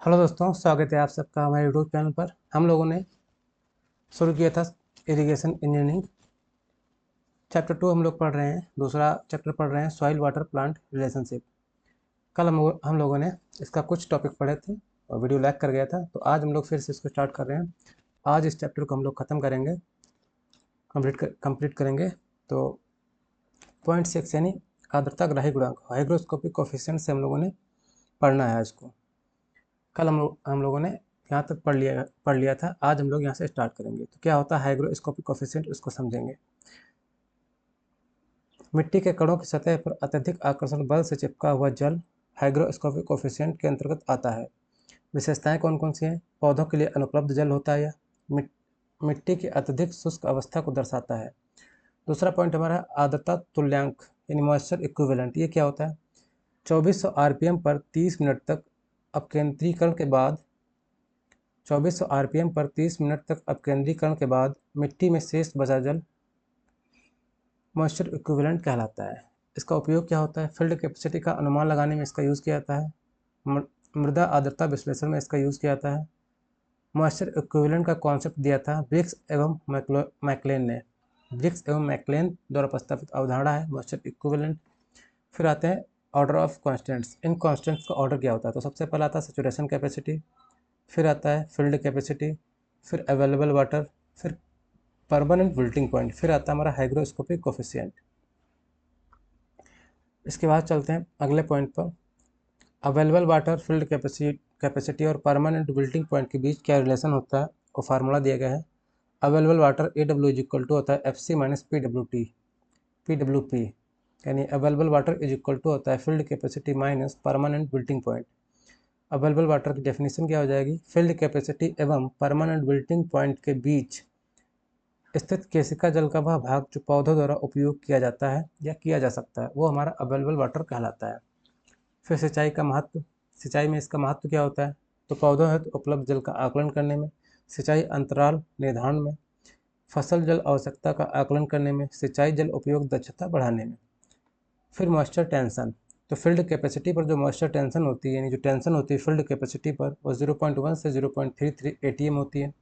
Hello दोस्तों, स्वागत है आप सबका हमारे यूट्यूब चैनल पर। हम लोगों ने शुरू किया था इरिगेशन इंजीनियरिंग। चैप्टर 2 हम लोग पढ़ रहे हैं, दूसरा चैप्टर पढ़ रहे हैं सॉइल वाटर प्लांट रिलेशनशिप। कल हम लोगों ने इसका कुछ टॉपिक पढ़े थे और वीडियो लैग कर गया था, तो आज हम लोग फिर से इसको स्टार्ट कर रहे हैं। आज इस चैप्टर को हम लोग ख़त्म करेंगे, कंप्लीट करेंगे। तो पॉइंट 6 यानी आर्द्रता ग्राही गुणांक, हाइग्रोस्कोपिक कोफिशिएंट से हम लोगों ने पढ़ना है इसको। कल हम लोगों ने यहाँ तक पढ़ लिया था। आज हम लोग यहाँ से स्टार्ट करेंगे। तो क्या होता है हाइग्रोस्कोपिक कोफिशिएंट, उसको समझेंगे। मिट्टी के कणों की सतह पर अत्यधिक आकर्षण बल से चिपका हुआ जल हाइग्रोस्कोपिक कोफिशिएंट के अंतर्गत आता है। विशेषताएं कौन कौन सी हैं? पौधों के लिए अनुपलब्ध जल होता है, यह मिट्टी की अत्यधिक शुष्क अवस्था को दर्शाता है। दूसरा पॉइंट हमारा आर्द्रता तुल्यांक यानी मॉइस्चर इक्विवेलेंट। ये क्या होता है? 2400 आरपीएम पर 30 मिनट तक अपकेंद्रीकरण के बाद 2400 आरपीएम पर 30 मिनट तक अपकेंद्रीकरण के बाद मिट्टी में शेष बचा जल मॉइस्चर इक्विवेलेंट कहलाता है। इसका उपयोग क्या होता है? फील्ड कैपेसिटी का अनुमान लगाने में इसका यूज़ किया जाता है। मृदा आर्द्रता विश्लेषण में इसका यूज़ किया जाता है। मॉइस्चर इक्विवेलेंट का कॉन्सेप्ट दिया था ब्रिग्स एवं मैकलेन ने। ब्रिग्स एवं मैकलेन द्वारा प्रस्तावित अवधारणा है मॉइस्चर इक्विवेलेंट। फिर आते हैं order of constants. In constants का ऑर्डर क्या होता है? तो सबसे पहला आता है सेचुरेशन कैपेसिटी, फिर आता है फील्ड कैपेसिटी, फिर अवेलेबल वाटर, फिर परमानेंट विल्टिंग पॉइंट, फिर आता है हमारा हाइग्रोस्कोपिक कोफिशिएंट। इसके बाद चलते हैं अगले पॉइंट पर। अवेलेबल वाटर, फील्ड कैपेसिटी और परमानेंट विल्टिंग पॉइंट के बीच क्या रिलेशन होता है, वो फार्मूला दिया गया है। Available water AW is equal to होता है FC माइनस PWP, यानी available water is equal to होता है field capacity minus permanent wilting point. Available water की डेफिनेशन क्या हो जाएगी? फील्ड कैपेसिटी एवं परमानेंट विल्टिंग पॉइंट के बीच स्थित केशिका जल का वह भाग जो पौधों द्वारा उपयोग किया जाता है या किया जा सकता है, वो हमारा अवेलेबल वाटर कहलाता है। फिर सिंचाई का महत्व। सिंचाई में इसका महत्व क्या होता है? तो पौधों हेतु उपलब्ध जल का आकलन करने में, सिंचाई अंतराल निर्धारण में, फसल जल आवश्यकता का आकलन करने में, सिंचाई जल उपयोग दक्षता बढ़ाने में। फिर मॉइस्चर टेंशन। तो फील्ड कैपेसिटी पर जो मॉइस्चर टेंशन होती है, यानी जो टेंशन होती है फील्ड कैपेसिटी पर, वो 0.1 से 0.33 ATM होती है।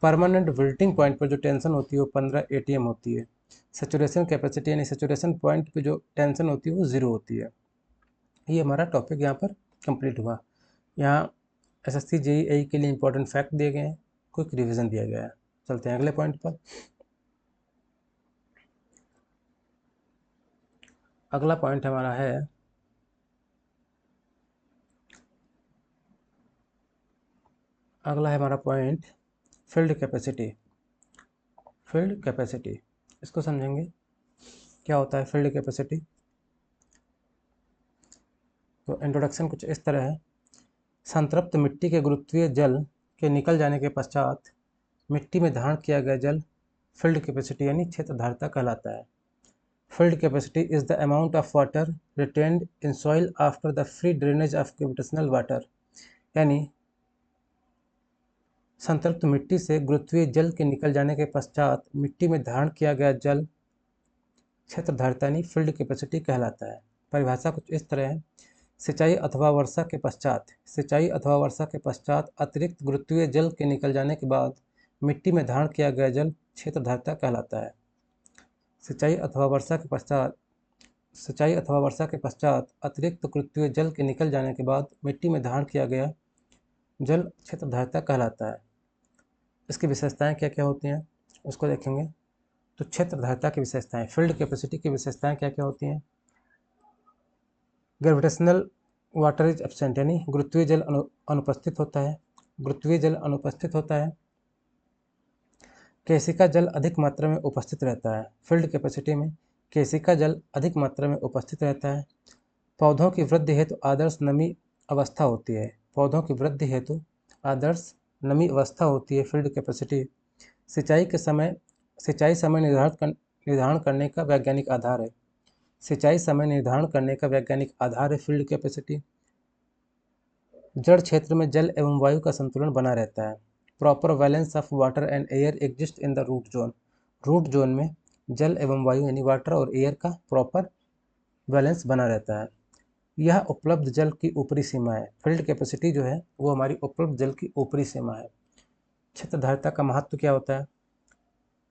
परमानेंट विल्टिंग पॉइंट पर जो टेंशन होती है वो 15 ATM होती है। सेचुरेशन कैपेसिटी यानी सेचुरेशन पॉइंट पर जो टेंशन होती है वो 0 होती है। ये हमारा टॉपिक यहाँ पर कंप्लीट हुआ। यहाँ SSC JEE के लिए इंपॉर्टेंट फैक्ट दिए गए हैं, क्विक रिवीजन दिया गया है। चलते हैं अगले पॉइंट पर। अगला पॉइंट हमारा है हमारा point field capacity. Field capacity इसको समझेंगे, क्या होता है फील्ड कैपेसिटी। तो इंट्रोडक्शन कुछ इस तरह है। संतृप्त मिट्टी के गुरुत्वीय जल के निकल जाने के पश्चात मिट्टी में धारण किया गया जल फील्ड कैपेसिटी यानी क्षेत्रधारिता कहलाता है। Field capacity is the amount of water retained in soil after the free drainage of gravitational water, यानी संतृप्त मिट्टी से गुरुत्वीय जल के निकल जाने के पश्चात मिट्टी में धारण किया गया जल क्षेत्रधारिता यानी फील्ड कैपेसिटी कहलाता है। परिभाषा कुछ इस तरह है। सिंचाई अथवा वर्षा के पश्चात अतिरिक्त गुरुत्वीय जल के निकल जाने के बाद मिट्टी में धारण किया गया जल क्षेत्रधारिता कहलाता है। सिंचाई अथवा वर्षा के पश्चात अतिरिक्त गुरुत्वीय जल के निकल जाने के बाद मिट्टी में धारण किया गया जल क्षेत्रधारिता कहलाता है। इसकी विशेषताएं क्या क्या होती हैं उसको देखेंगे। तो क्षेत्रधारिता की विशेषताएं, फील्ड कैपेसिटी की विशेषताएं क्या क्या होती हैं? ग्रेविटेशनल वाटर इज एब्सेंट, यानी गुरुत्वीय जल अनुपस्थित होता है। केशिका जल अधिक मात्रा में उपस्थित रहता है। फील्ड कैपेसिटी में केशिका जल अधिक मात्रा में उपस्थित रहता है। पौधों की वृद्धि हेतु आदर्श नमी अवस्था होती है। फील्ड कैपेसिटी सिंचाई समय निर्धारण करने का वैज्ञानिक आधार है फील्ड कैपेसिटी। जड़ क्षेत्र में जल एवं वायु का संतुलन बना रहता है। Proper balance of water and air exist in the root zone में जल एवं वायु यानी वाटर और एयर का प्रॉपर बैलेंस बना रहता है। यह उपलब्ध जल की ऊपरी सीमा है। फील्ड कैपेसिटी जो है वो हमारी उपलब्ध जल की ऊपरी सीमा है। क्षेत्रधारिता का महत्व क्या होता है?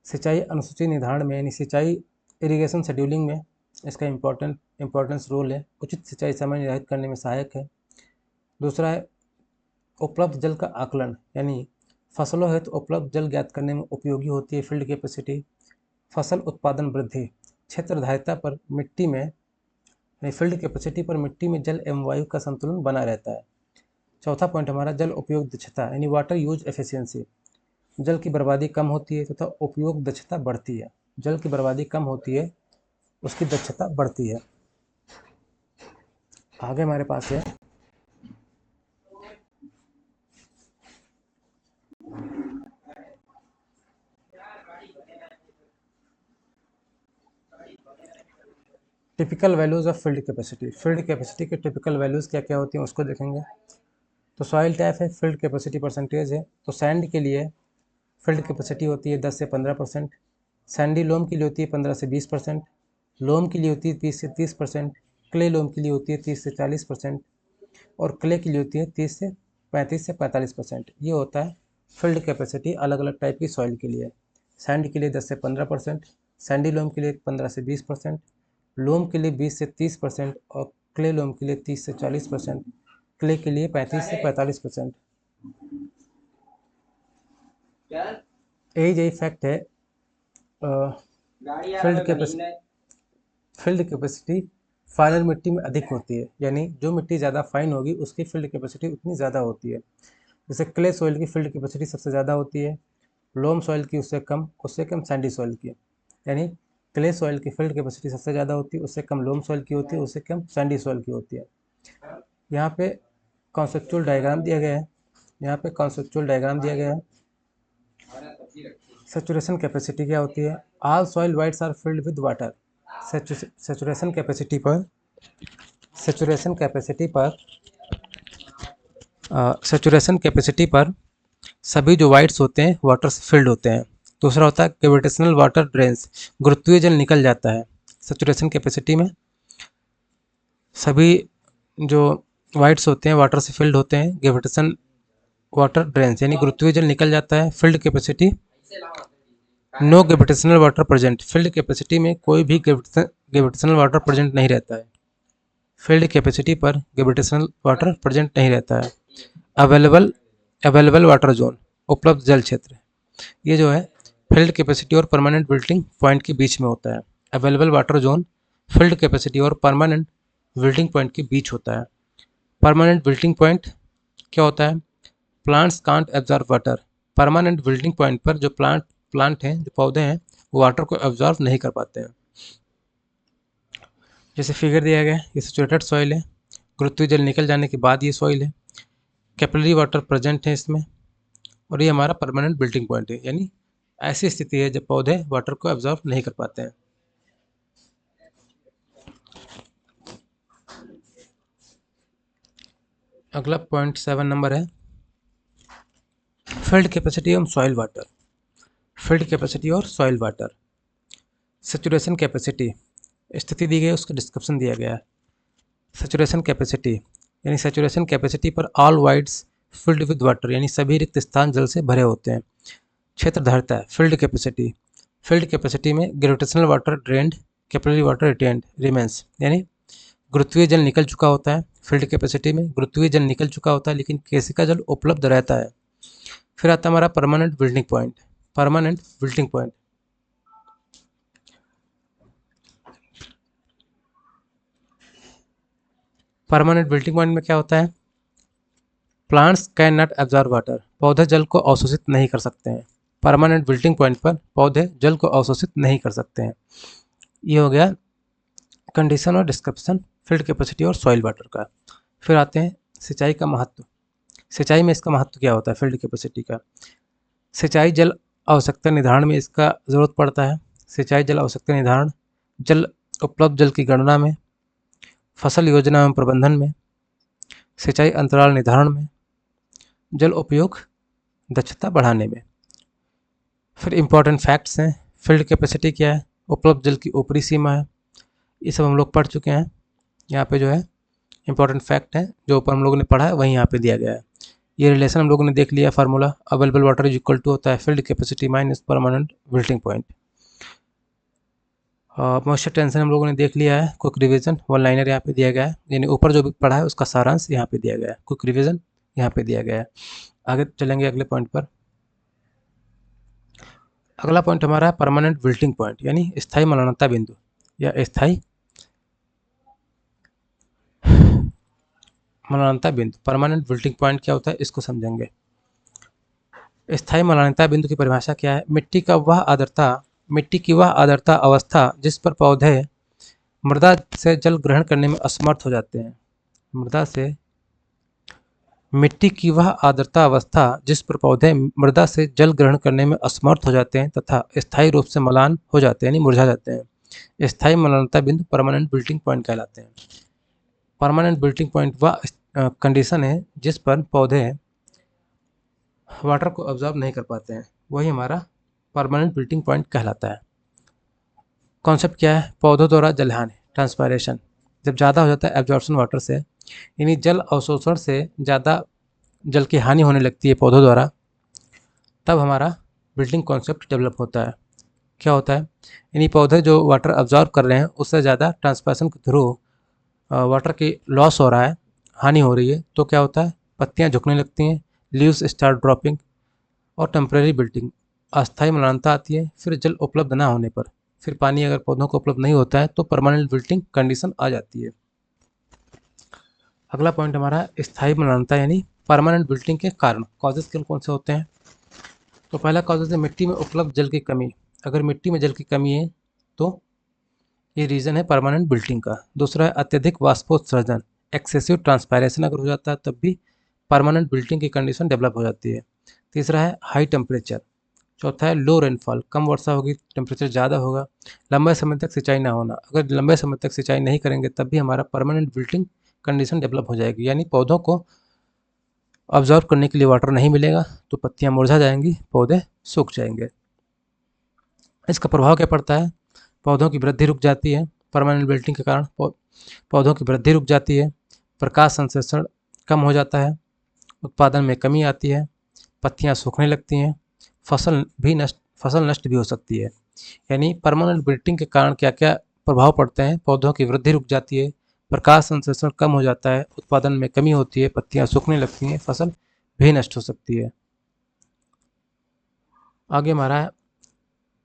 सिंचाई अनुसूची निर्धारण में यानी सिंचाई इरिगेशन शेड्यूलिंग में इसका इम्पोर्टेंस रोल है। उचित सिंचाई समय निर्धारित करने में सहायक है। दूसरा है उपलब्ध जल का आकलन, यानी फसलों हेतु उपलब्ध जल ज्ञात करने में उपयोगी होती है फील्ड कैपेसिटी। फसल उत्पादन वृद्धि, क्षेत्रधारिता पर मिट्टी में फील्ड कैपेसिटी पर मिट्टी में जल एवं वायु का संतुलन बना रहता है। चौथा पॉइंट हमारा जल उपयोग दक्षता यानी वाटर यूज एफिशिएंसी। जल की बर्बादी कम होती है तथा उपयोग दक्षता बढ़ती है। जल की बर्बादी कम होती है, उसकी दक्षता बढ़ती है। आगे हमारे पास है typical values of field capacity. Field capacity के टिपिकल वैल्यूज क्या क्या होती हैं उसको देखेंगे। तो सॉइल टाइप है, फील्ड कैपेसिटी परसेंटेज है। तो सैंड के लिए फील्ड कैपेसिटी होती है 10 से 15%। सैंडी लोम के लिए होती है 15 से 20%। लोम के लिए होती है 30 से 30%। क्ले लोम के लिए होती है 30 से 40%। और क्ले के लिए होती है 30 से 45%। ये होता है फील्ड कैपेसिटी अलग अलग टाइप की सॉइल के लिए। सैंड के लिए 10 से 15%, सैंडी लोम के लिए 15 से 20%, लोम के लिए 20 से 30% और क्ले लोम के लिए 30 से 40%, क्ले के लिए 35 से 45%। यही फैक्ट है। फील्ड कैपेसिटी फाइनल मिट्टी में अधिक होती है, यानी जो मिट्टी ज़्यादा फाइन होगी उसकी फील्ड कैपेसिटी उतनी ज़्यादा होती है। जैसे क्ले सॉइल की फील्ड कैपेसिटी सबसे ज़्यादा होती है, लोम सॉइल की उससे कम सैंडी सॉइल की। यानी क्ले सॉइल की फील्ड कैपेसिटी सबसे ज़्यादा होती है, उससे कम लोम सॉइल की होती है, उससे कम सैंडी सॉइल की होती है। यहाँ पे कॉन्सेप्चुअल डायग्राम दिया गया है। सैचुरेशन कैपेसिटी क्या होती है? All soil voids are filled with water. Saturation capacity पर सभी जो वाइड्स होते हैं वाटर से फिल्ड होते हैं। दूसरा होता है ग्रेविटेशनल वाटर ड्रेन्स, गुरुत्वीय जल निकल जाता है। सैचुरेशन कैपेसिटी में सभी जो वाइड्स होते हैं वाटर से फिल्ड होते हैं। ग्रेविटेशन वाटर ड्रेन्स यानी गुरुत्वीय जल निकल जाता है। Field capacity no gravitational water present. Field capacity में कोई भी ग्रेविटेशनल वाटर प्रेजेंट नहीं रहता है। फील्ड कैपेसिटी पर ग्रेविटेशनल वाटर प्रेजेंट नहीं रहता है। अवेलेबल वाटर जोन, उपलब्ध जल क्षेत्र, ये जो है फील्ड कैपेसिटी और परमानेंट विल्टिंग पॉइंट के बीच में होता है। Available water zone field capacity और परमानेंट विल्टिंग पॉइंट के बीच होता है। परमानेंट विल्टिंग पॉइंट क्या होता है? Plants can't absorb water. Permanent wilting point पर जो प्लांट हैं, जो पौधे हैं, वो वाटर को एब्जॉर्ब नहीं कर पाते हैं। जैसे फिगर दिया गया है, ये सैचुरेटेड सॉइल है, गुरुत्वीय जल निकल जाने के बाद ये सॉइल है, कैपिलरी वाटर प्रेजेंट है इसमें, और ये हमारा परमानेंट विल्टिंग पॉइंट है, यानी ऐसी स्थिति है जब पौधे वाटर को एब्जॉर्ब नहीं कर पाते हैं। अगला पॉइंट 7 नंबर है फील्ड कैपेसिटी एवं सॉइल वाटर। फील्ड कैपेसिटी और सॉइल वाटर। सैचुरेशन कैपेसिटी स्थिति दी गई है, उसका डिस्क्रिप्शन दिया गया है। सैचुरेशन कैपेसिटी यानी सैचुरेशन कैपेसिटी पर all wides field with water, यानी सभी रिक्त स्थान जल से भरे होते हैं। क्षेत्रधारिता है फील्ड कैपेसिटी में gravitational water drained, capillary water retained remains, यानी गुरुत्वीय जल निकल चुका होता है। फील्ड कैपेसिटी में गुरुत्वीय जल निकल चुका होता है लेकिन केशिका जल उपलब्ध रहता है। फिर आता है हमारा permanent wilting point. Permanent wilting point में क्या होता है? Plants can not absorb water, पौधे जल को अवशोषित नहीं कर सकते हैं। परमानेंट विल्टिंग पॉइंट पर पौधे जल को अवशोषित नहीं कर सकते हैं। ये हो गया कंडीशन और डिस्क्रिप्शन फील्ड कैपेसिटी और सॉइल वाटर का। फिर आते हैं सिंचाई का महत्व। सिंचाई में इसका महत्व क्या होता है? फील्ड कैपेसिटी का सिंचाई जल आवश्यकता निर्धारण में इसका ज़रूरत पड़ता है। सिंचाई जल आवश्यकता निर्धारण, जल उपलब्ध जल की गणना में, फसल योजना एवं प्रबंधन में, सिंचाई अंतराल निर्धारण में, जल उपयोग दक्षता बढ़ाने में। फिर इम्पॉर्टेंट फैक्ट्स हैं। फील्ड कैपेसिटी क्या है? उपलब्ध जल की ऊपरी सीमा है। ये सब हम लोग पढ़ चुके हैं। यहाँ पे जो है इंपॉर्टेंट फैक्ट है जो ऊपर हम लोगों ने पढ़ा है वही यहाँ पे दिया गया है। ये रिलेशन हम लोगों ने देख लिया, formula available water is equal to होता है field capacity minus permanent wilting point. Moisture tension हम लोगों ने देख लिया है, क्विक रिवीजन वन लाइनर यहाँ पे दिया गया है, यानी ऊपर जो भी पढ़ा है उसका सारांश यहाँ पे दिया गया है, क्विक रिवीजन यहाँ पे दिया गया है। आगे चलेंगे अगले पॉइंट पर। अगला पॉइंट हमारा है परमानेंट विल्टिंग पॉइंट, यानी स्थायी मलानता बिंदु या स्थायी मलानता बिंदु। परमानेंट विल्टिंग पॉइंट क्या होता है इसको समझेंगे। स्थायी मलानता बिंदु की परिभाषा क्या है? मिट्टी की वह आर्द्रता अवस्था जिस पर पौधे मृदा से जल ग्रहण करने में असमर्थ हो जाते हैं। मिट्टी की वह आर्द्रता अवस्था जिस पर पौधे मृदा से जल ग्रहण करने में असमर्थ हो जाते हैं तथा स्थायी रूप से मलान हो जाते हैं, यानी मुरझा जाते हैं। स्थायी मलानता बिंदु परमानेंट विल्टिंग पॉइंट कहलाते हैं। परमानेंट विल्टिंग पॉइंट वह कंडीशन है जिस पर पौधे वाटर को ऑब्जॉर्व नहीं कर पाते हैं, वही हमारा परमानेंट विल्टिंग पॉइंट कहलाता है। कॉन्सेप्ट क्या है? पौधों द्वारा जलहानि ट्रांसपायरेशन जब ज़्यादा हो जाता है एब्जॉर्प्शन वाटर से, यानी जल अवशोषण से ज़्यादा जल की हानि होने लगती है पौधों द्वारा, तब हमारा विल्टिंग कॉन्सेप्ट डेवलप होता है। क्या होता है? यानी पौधे जो वाटर ऑब्जॉर्व कर रहे हैं उससे ज़्यादा ट्रांसपायरेशन के थ्रू वाटर की लॉस हो रहा है, हानि हो रही है, तो क्या होता है? पत्तियाँ झुकने लगती हैं, लीव्स स्टार्ट ड्रॉपिंग, और टेम्परेरी विल्टिंग अस्थायी मलानता आती है। फिर जल उपलब्ध ना होने पर, फिर पानी अगर पौधों को उपलब्ध नहीं होता है तो परमानेंट विल्टिंग कंडीशन आ जाती है। अगला पॉइंट हमारा स्थायी मलानता यानी परमानेंट विल्टिंग के कारण। कॉजेज कौन से होते हैं? तो पहला कॉजेज है मिट्टी में उपलब्ध जल की कमी। अगर मिट्टी में जल की कमी है तो ये रीज़न है परमानेंट विल्टिंग का। दूसरा है अत्यधिक वाष्पोत्सर्जन, एक्सेसिव ट्रांसपायरेशन अगर हो जाता है तब भी परमानेंट विल्टिंग की कंडीशन डेवलप हो जाती है। तीसरा है हाई टेम्परेचर। चौथा है लो रेनफॉल, कम वर्षा होगी, टेम्परेचर ज़्यादा होगा। लंबे समय तक सिंचाई ना होना, अगर लंबे समय तक सिंचाई नहीं करेंगे तब भी हमारा परमानेंट विल्टिंग कंडीशन डेवलप हो जाएगी, यानी पौधों को ऑब्जॉर्व करने के लिए वाटर नहीं मिलेगा तो पत्तियाँ मुरझा जाएंगी, पौधे सूख जाएंगे। इसका प्रभाव क्या पड़ता है? पौधों की वृद्धि रुक जाती है, परमानेंट विल्टिंग के कारण पौधों की वृद्धि रुक जाती है, प्रकाश संश्लेषण कम हो जाता है, उत्पादन में कमी आती है, पत्तियाँ सूखने लगती हैं, फसल नष्ट भी हो सकती है। यानी परमानेंट विल्टिंग के कारण क्या क्या प्रभाव पड़ते हैं? पौधों की वृद्धि रुक जाती है, प्रकाश संश्लेषण कम हो जाता है, उत्पादन में कमी होती है, पत्तियाँ सूखने लगती हैं, फसल भी नष्ट हो सकती है। आगे हमारा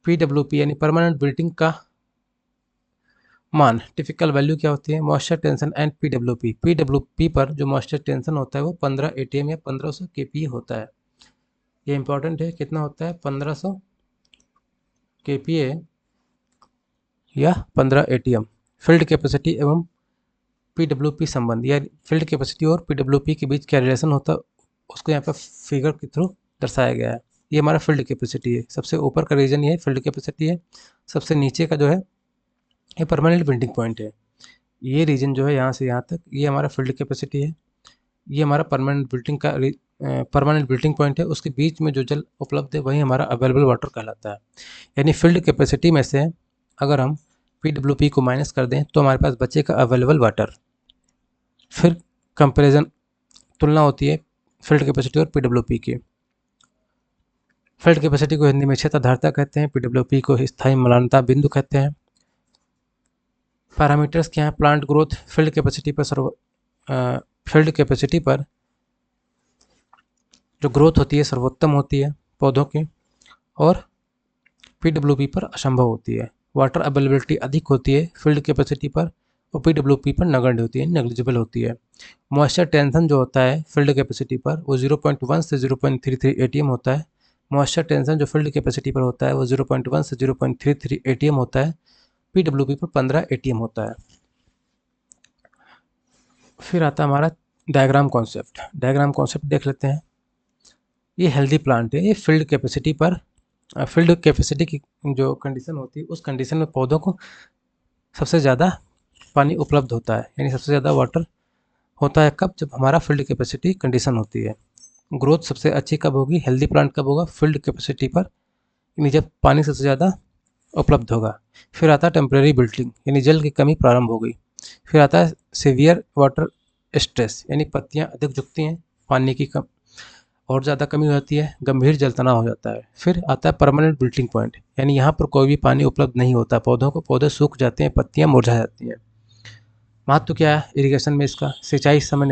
PWP यानी परमानेंट विल्टिंग का मान, टिपिकल वैल्यू क्या होती है? मॉइस्चर टेंशन एंड PWP पर जो मॉइस्चर टेंशन होता है वो 15 ATM या 1500 kPa होता है। ये इंपॉर्टेंट है, कितना होता है? 1500 kPa या 15 ATM। फील्ड कैपेसिटी एवं PWP संबंध, या फील्ड कैपेसिटी और PWP के बीच क्या रिलेशन होता है उसको यहाँ पर फिगर के थ्रू दर्शाया गया है। ये हमारा फील्ड कैपेसिटी है, सबसे ऊपर का रीजन ये फील्ड कैपेसिटी है, सबसे नीचे का जो है ये परमानेंट विल्टिंग पॉइंट है। ये रीजन जो है यहाँ से यहाँ तक ये हमारा फील्ड कैपेसिटी है, ये हमारा परमानेंट विल्टिंग पॉइंट है, उसके बीच में जो जल उपलब्ध है वही हमारा अवेलेबल वाटर कहलाता है। यानी फील्ड कैपेसिटी में से अगर हम PWP को माइनस कर दें तो हमारे पास बचेगा अवेलेबल वाटर। फिर कंपैरिजन तुलना होती है फील्ड कैपेसिटी और PWP की। फील्ड कैपेसिटी को हिंदी में क्षेत्रधारिता कहते हैं, PWP को स्थायी मलानता बिंदु कहते हैं। पैरामीटर्स क्या है? प्लांट ग्रोथ, फील्ड कैपेसिटी पर जो ग्रोथ होती है सर्वोत्तम होती है पौधों की, और PWP पर असंभव होती है। वाटर अवेलेबिलिटी अधिक होती है फील्ड कैपेसिटी पर और PWP पर नगण्य होती है, नेग्लिजिबल होती है। मॉइस्चर टेंशन जो होता है फील्ड कैपेसिटी पर वो 0.1 से 0.33 ATM होता है। मॉइस्चर टेंशन जो फील्ड कैपेसिटी पर होता है वो 0.1 से 0.33 ATM होता है, PWP पर 15 ATM होता है। फिर आता है हमारा डायग्राम कॉन्सेप्ट। डायग्राम कॉन्सेप्ट देख लेते हैं। ये हेल्दी प्लांट है, ये फील्ड कैपेसिटी की जो कंडीशन होती है उस कंडीशन में पौधों को सबसे ज़्यादा पानी उपलब्ध होता है, यानी सबसे ज़्यादा वाटर होता है कब? जब हमारा फील्ड कैपेसिटी कंडीशन होती है। ग्रोथ सबसे अच्छी कब होगी? हेल्दी प्लांट कब होगा? फील्ड कैपेसिटी पर, यानी जब पानी सबसे ज़्यादा उपलब्ध होगा। फिर आता है टेम्परेरी विल्टिंग, यानी जल की कमी प्रारंभ हो गई। फिर आता है सीवियर वाटर स्ट्रेस, यानी पत्तियां अधिक झुकती हैं, पानी की कम और ज़्यादा कमी हो जाती है, गंभीर जल तनाव हो जाता है। फिर आता है परमानेंट विल्टिंग पॉइंट, यानी यहाँ पर कोई भी पानी उपलब्ध नहीं होता, पौधे सूख जाते हैं, पत्तियां मुरझा जाती हैं। महत्व क्या है इरिगेशन में इसका? सिंचाई समय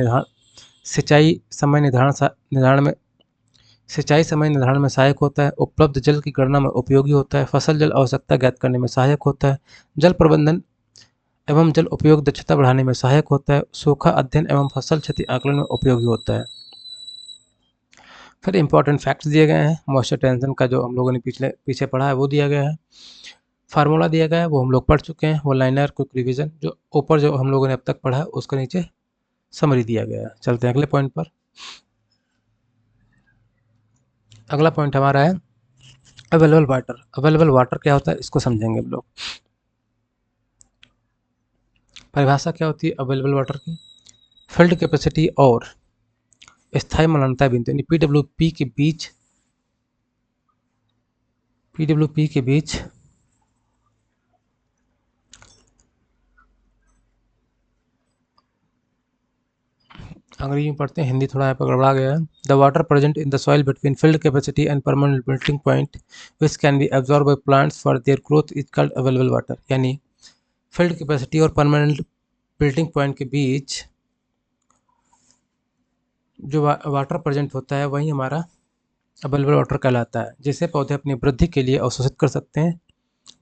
निर्धारण में सहायक होता है, उपलब्ध जल की गणना में उपयोगी होता है, फसल जल आवश्यकता ज्ञात करने में सहायक होता है, जल प्रबंधन एवं जल उपयोग दक्षता बढ़ाने में सहायक होता है, सूखा अध्ययन एवं फसल क्षति आकलन में उपयोगी होता है। फिर इंपॉर्टेंट फैक्ट्स दिए गए हैं, मॉइस्चर टेंशन का जो हम लोगों ने पीछे पढ़ा है वो दिया गया है, फार्मूला दिया गया है वो हम लोग पढ़ चुके हैं, वो लाइनर क्विक रिवीजन जो ऊपर जो हम लोगों ने अब तक पढ़ा है उसके नीचे समरी दिया गया है। चलते हैं अगले पॉइंट पर। अगला पॉइंट हमारा है अवेलेबल वाटर। अवेलेबल वाटर क्या होता है इसको समझेंगे हम लोग। परिभाषा क्या होती है अवेलेबल वाटर की? फील्ड कैपेसिटी और स्थायी मलानता बिंदु यानी पीडब्ल्यूपी के बीच अंग्रेजी में पढ़ते हैं, हिंदी थोड़ा यहाँ पर गड़बड़ा गया है। The water present in the soil between field capacity and permanent melting point which can be absorb by plants for their growth is called available water. यानी फील्ड कैपेसिटी और परमानेंट मेल्टिंग पॉइंट के बीच जो water present होता है वही हमारा available water कहलाता है, जिसे पौधे अपनी वृद्धि के लिए अवशोषित कर सकते हैं,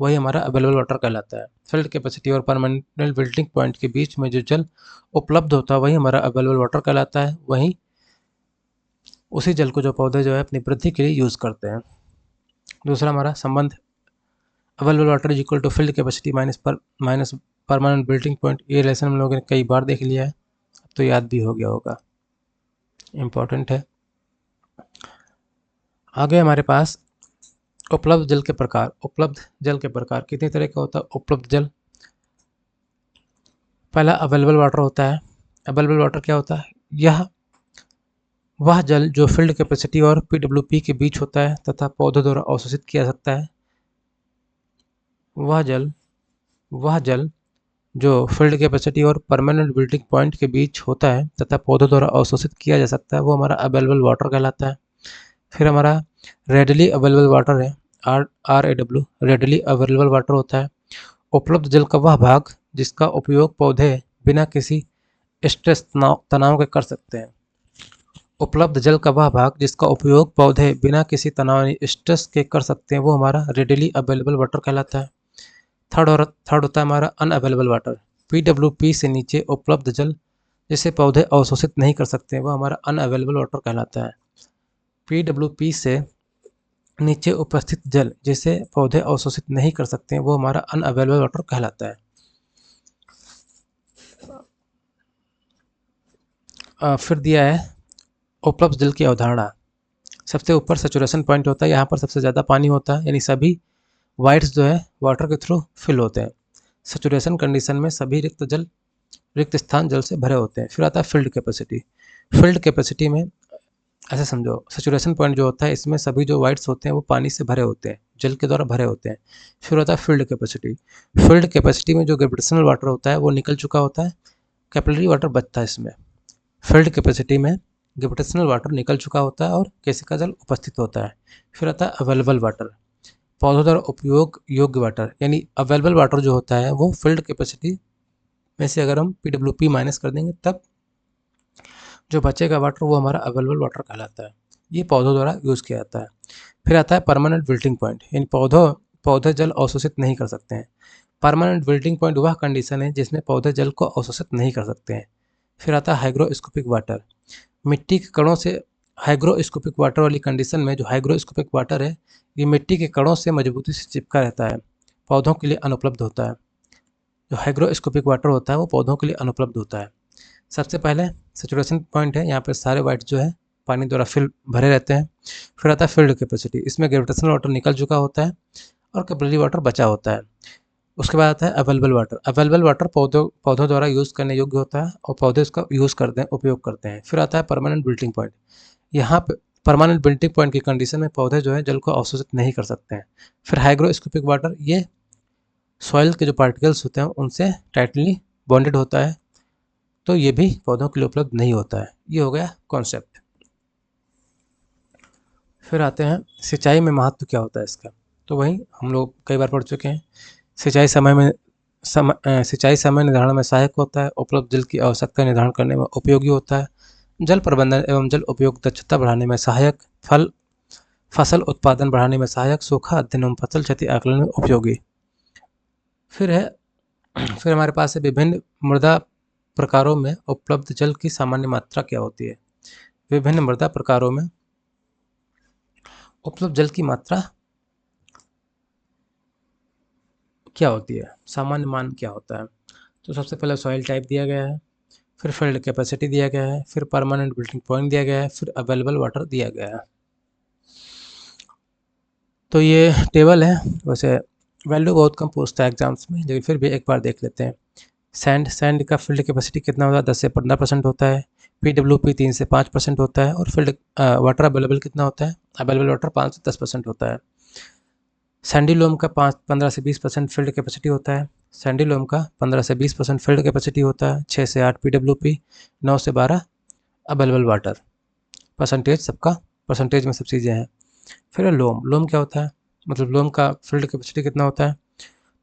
वही हमारा अवेलेबल वाटर कहलाता है। फील्ड कैपेसिटी और परमानेंट मेल्टिंग पॉइंट के बीच में जो जल उपलब्ध होता है वही हमारा अवेलेबल वाटर कहलाता है, वहीं उसी जल को जो पौधे जो है अपनी वृद्धि के लिए यूज़ करते हैं। दूसरा हमारा संबंध available water is equal to field capacity minus permanent melting point. ये लेसन हम लोगों ने कई बार देख लिया है, अब तो याद भी हो गया होगा, इम्पॉर्टेंट है। आगे हमारे पास उपलब्ध जल के प्रकार। उपलब्ध जल के प्रकार कितने तरह का होता है उपलब्ध जल? पहला अवेलेबल वाटर होता है। अवेलेबल वाटर क्या होता है? यह वह जल जो फील्ड कैपेसिटी और पीडब्ल्यूपी के बीच होता है तथा पौधों द्वारा अवशोषित किया जा सकता है। वह जल जो फील्ड कैपेसिटी और परमानेंट मेल्टिंग पॉइंट के बीच होता है तथा पौधों द्वारा अवशोषित किया जा सकता है वो हमारा अवेलेबल वाटर कहलाता है। फिर हमारा रेडली अवेलेबल वाटर है, RAW, रेडली अवेलेबल वाटर होता है उपलब्ध जल का वह भाग जिसका उपयोग पौधे बिना किसी स्ट्रेस तनाव के कर सकते हैं। उपलब्ध जल का वह भाग जिसका उपयोग पौधे बिना किसी तनाव स्ट्रेस के कर सकते हैं वो हमारा रेडली अवेलेबल वाटर कहलाता है। थर्ड होता है हमारा अनअवेलेबल वाटर। पीडब्ल्यूपी से नीचे उपलब्ध जल जिसे पौधे अवशोषित नहीं कर सकते वो हमारा अनअवेलेबल वाटर कहलाता है। पीडब्ल्यूपी से नीचे उपस्थित जल जिसे पौधे अवशोषित नहीं कर सकते वो हमारा अनअवेलेबल वाटर कहलाता है। फिर दिया है उपलब्ध जल की अवधारणा। सबसे ऊपर सैचुरेशन पॉइंट होता है, यहाँ पर सबसे ज़्यादा पानी होता है, यानी सभी वाइट्स जो है वाटर के थ्रू फिल होते हैं। सैचुरेशन कंडीशन में सभी रिक्त स्थान जल से भरे होते हैं। फिर आता है फील्ड कैपेसिटी। फील्ड कैपेसिटी में ऐसे समझो सैचुरेशन पॉइंट जो होता है इसमें सभी जो वाइट्स होते हैं वो पानी से भरे होते हैं, जल के द्वारा भरे होते हैं। फिर होता है फील्ड कैपेसिटी। फील्ड कैपेसिटी में जो ग्रेविटेशनल वाटर होता है वो निकल चुका होता है, कैपिलरी वाटर बचता है इसमें। फील्ड कैपेसिटी में ग्रेविटेशनल वाटर निकल चुका होता है और केशिका जल उपस्थित होता है। फिर आता है अवेलेबल वाटर, पौधों द्वारा उपयोग योग्य वाटर, यानी अवेलेबल वाटर जो होता है वो फील्ड कैपेसिटी में से अगर हम पीडब्ल्यूपी माइनस कर देंगे तब जो बचेगा वाटर वो हमारा अवेलेबल वाटर कहलाता है। ये पौधों द्वारा यूज़ किया जाता है। फिर आता है परमानेंट विल्टिंग पॉइंट, यानी पौधे जल अवशोषित नहीं कर सकते हैं। परमानेंट विल्टिंग पॉइंट वह कंडीशन है जिसमें पौधे जल को अवशोषित नहीं कर सकते हैं। फिर आता है हाइग्रोस्कोपिक वाटर। मिट्टी के कणों से हाइग्रोस्कोपिक वाटर वाली कंडीशन में जो हाइग्रोस्कोपिक वाटर है ये मिट्टी के कणों से मजबूती से चिपका रहता है, पौधों के लिए अनुपलब्ध होता है। जो हाइग्रोस्कोपिक वाटर होता है वो पौधों के लिए अनुपलब्ध होता है। सबसे पहले सैचुरेशन पॉइंट है, यहाँ पर सारे वाइट जो है पानी द्वारा फिल भरे रहते हैं। फिर आता है फील्ड कैपेसिटी, इसमें ग्रेविटेशनल वाटर निकल चुका होता है और कैपिलरी वाटर बचा होता है। उसके बाद आता है अवेलेबल वाटर। अवेलेबल वाटर पौधों द्वारा यूज़ करने योग्य होता है और पौधे उसका यूज़ करते हैं, उपयोग करते हैं। फिर आता है परमानेंट विल्टिंग पॉइंट। यहाँ पे परमानेंट विल्टिंग पॉइंट की कंडीशन में पौधे जो है जल को अवशोषित नहीं कर सकते हैं। फिर हाइग्रोस्कोपिक वाटर, ये सॉइल के जो पार्टिकल्स होते हैं उनसे टाइटली बॉन्डेड होता है तो ये भी पौधों के लिए उपलब्ध नहीं होता है। ये हो गया कॉन्सेप्ट। फिर आते हैं सिंचाई में महत्व क्या होता है इसका। तो वही हम लोग कई बार पढ़ चुके हैं। सिंचाई समय निर्धारण में सहायक होता है, उपलब्ध जल की आवश्यकता निर्धारण करने में उपयोगी होता है, जल प्रबंधन एवं जल उपयोग दक्षता बढ़ाने में सहायक, फसल उत्पादन बढ़ाने में सहायक, सूखा अध्ययन एवं फसल क्षति आकलन में उपयोगी। फिर हमारे पास है विभिन्न मृदा प्रकारों में उपलब्ध जल की सामान्य मात्रा क्या होती है। विभिन्न मृदा प्रकारों में उपलब्ध जल की मात्रा क्या होती है, सामान्य मान क्या होता है। तो सबसे पहले सॉइल टाइप दिया गया है, फिर फील्ड कैपेसिटी दिया गया है, फिर परमानेंट बिल्टिंग पॉइंट दिया गया है, फिर अवेलेबल वाटर दिया गया है। तो ये टेबल है, वैसे वैल्यू बहुत कम पूछता है एग्जाम्स में, लेकिन फिर भी एक बार देख लेते हैं। सैंड का फील्ड कैपेसिटी कितना होता है, 10 से 15% होता है। PWP 3 से 5% होता है। और फील्ड वाटर अवेलेबल कितना होता है, अवेलेबल वाटर 5 से 10% होता है। सैंडी लोम का 15 से 20% फील्ड कैपेसिटी होता है। सैंडी लोम का 15 से 20% फील्ड कैपेसिटी होता है। 6 से 8 PWP, 9 से 12 अवेलेबल वाटर। परसेंटेज सबका परसेंटेज में सब चीज़ें हैं। फिर लोम क्या होता है, मतलब लोम का फील्ड कैपेसिटी कितना होता है,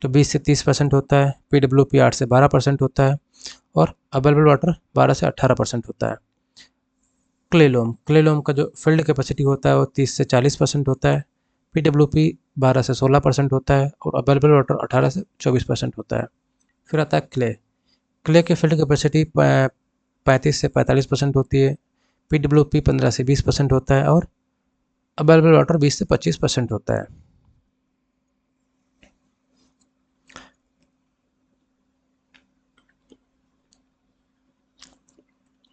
तो 20 से 30% होता है। PWP 8 से 12% होता है। और अवेलेबल वाटर 12 से 18% होता है। क्ले लोम का जो फील्ड कैपेसिटी होता है वो 30 से 40% होता है। PWP 12 से 16% होता है। और अवेलेबल वाटर 18 से 24% होता है। फिर आता है क्ले की फील्ड कैपेसिटी 35 से 45% होती है। PWP 15 से 20% होता है। और अवेलेबल वाटर 20 से 25% होता है।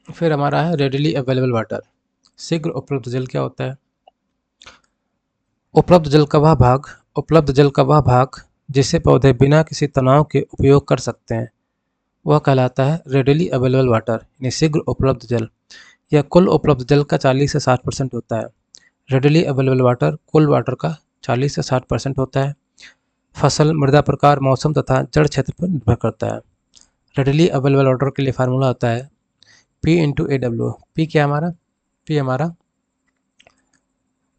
फिर हमारा है रेडिली अवेलेबल वाटर, शीघ्र उपलब्ध जल क्या होता है। उपलब्ध जल का वह भाग जिसे पौधे बिना किसी तनाव के उपयोग कर सकते हैं, वह कहलाता है रेडिली अवेलेबल वाटर, यानी शीघ्र उपलब्ध जल। यह कुल उपलब्ध जल का 40 से 60% होता है। रेडिली अवेलेबल वाटर कुल वाटर का 40 से 60% होता है। फसल, मृदा प्रकार, मौसम तथा जड़ क्षेत्र पर निर्भर करता है। रेडिली अवेलेबल वाटर के लिए फार्मूला होता है P/AW। पी क्या हमारा, पी हमारा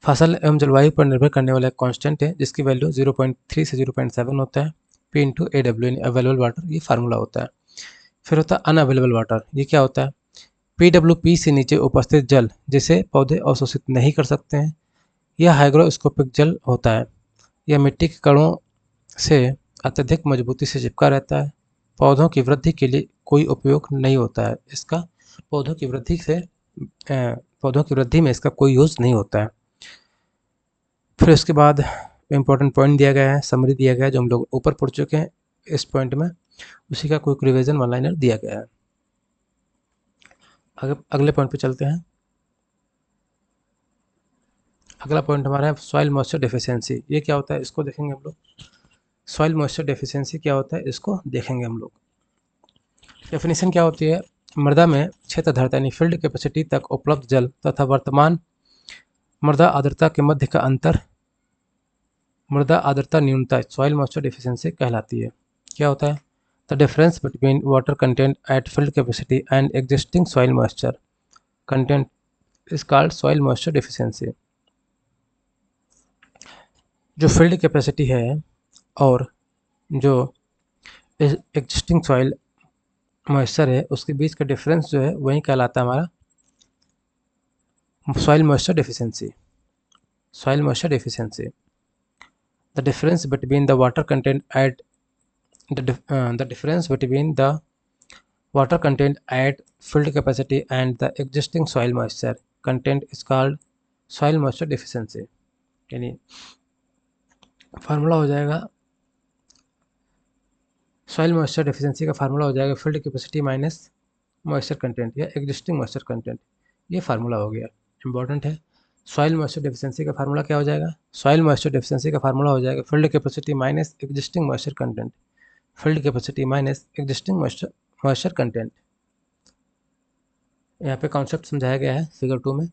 फसल एवं जलवायु पर निर्भर करने वाला एक कांस्टेंट है, जिसकी वैल्यू 0.3 से 0.7 होता है। P/AW यानी अवेलेबल वाटर, ये फार्मूला होता है। फिर होता है अनअवेलेबल वाटर, ये क्या होता है, PWP से नीचे उपस्थित जल जिसे पौधे अवशोषित नहीं कर सकते हैं। यह हाइग्रोस्कोपिक जल होता है। यह मिट्टी के कणों से अत्यधिक मजबूती से चिपका रहता है। पौधों की वृद्धि के लिए कोई उपयोग नहीं होता है इसका, पौधों की वृद्धि में इसका कोई यूज़ नहीं होता है। फिर उसके बाद इम्पोर्टेंट पॉइंट दिया गया है, समरी दिया गया है, जो हम लोग ऊपर पढ़ चुके हैं इस पॉइंट में, उसी का क्विक रिवीजन वन लाइनर दिया गया है। अगले पॉइंट पे चलते हैं। अगला पॉइंट हमारा है सॉइल मॉइस्चर डेफिशिएंसी। ये क्या होता है, इसको देखेंगे हम लोग। सॉइल मॉइस्चर डेफिशिएंसी क्या होता है, इसको देखेंगे हम लोग। डेफिनेशन क्या होती है, मृदा में क्षेत्रधरता यानी फील्ड कैपेसिटी तक उपलब्ध जल तथा वर्तमान मृदा आर्द्रता के मध्य का अंतर मृदा आर्द्रता न्यूनता सॉइल मॉइस्चर डेफिशिएंसी कहलाती है। क्या होता है, the difference between water content eight field capacity and existing soil moisture content is called soil moisture deficiency. जो फील्ड कैपेसिटी है और जो एग्जिस्टिंग सॉइल मॉइस्चर है उसके बीच का डिफरेंस जो है वही कहलाता है हमारा soil moisture deficiency. Soil moisture deficiency, the difference between the water content eight the difference between the water content at field capacity and the existing soil moisture content is called soil moisture deficiency। यानी formula हो जाएगा soil moisture deficiency का formula हो जाएगा field capacity minus moisture content या existing moisture content. ये formula हो गया, इंपॉर्टेंट है। सॉइल मॉइस्चर डेफिशिएंसी का फार्मूला क्या हो जाएगा, सॉइल मॉइस्चर डेफिशिएंसी का फार्मूला हो जाएगा field capacity minus existing moisture content. Field capacity minus existing moisture content. यहाँ पे कॉन्सेप्ट समझाया गया है फिगर 2 में।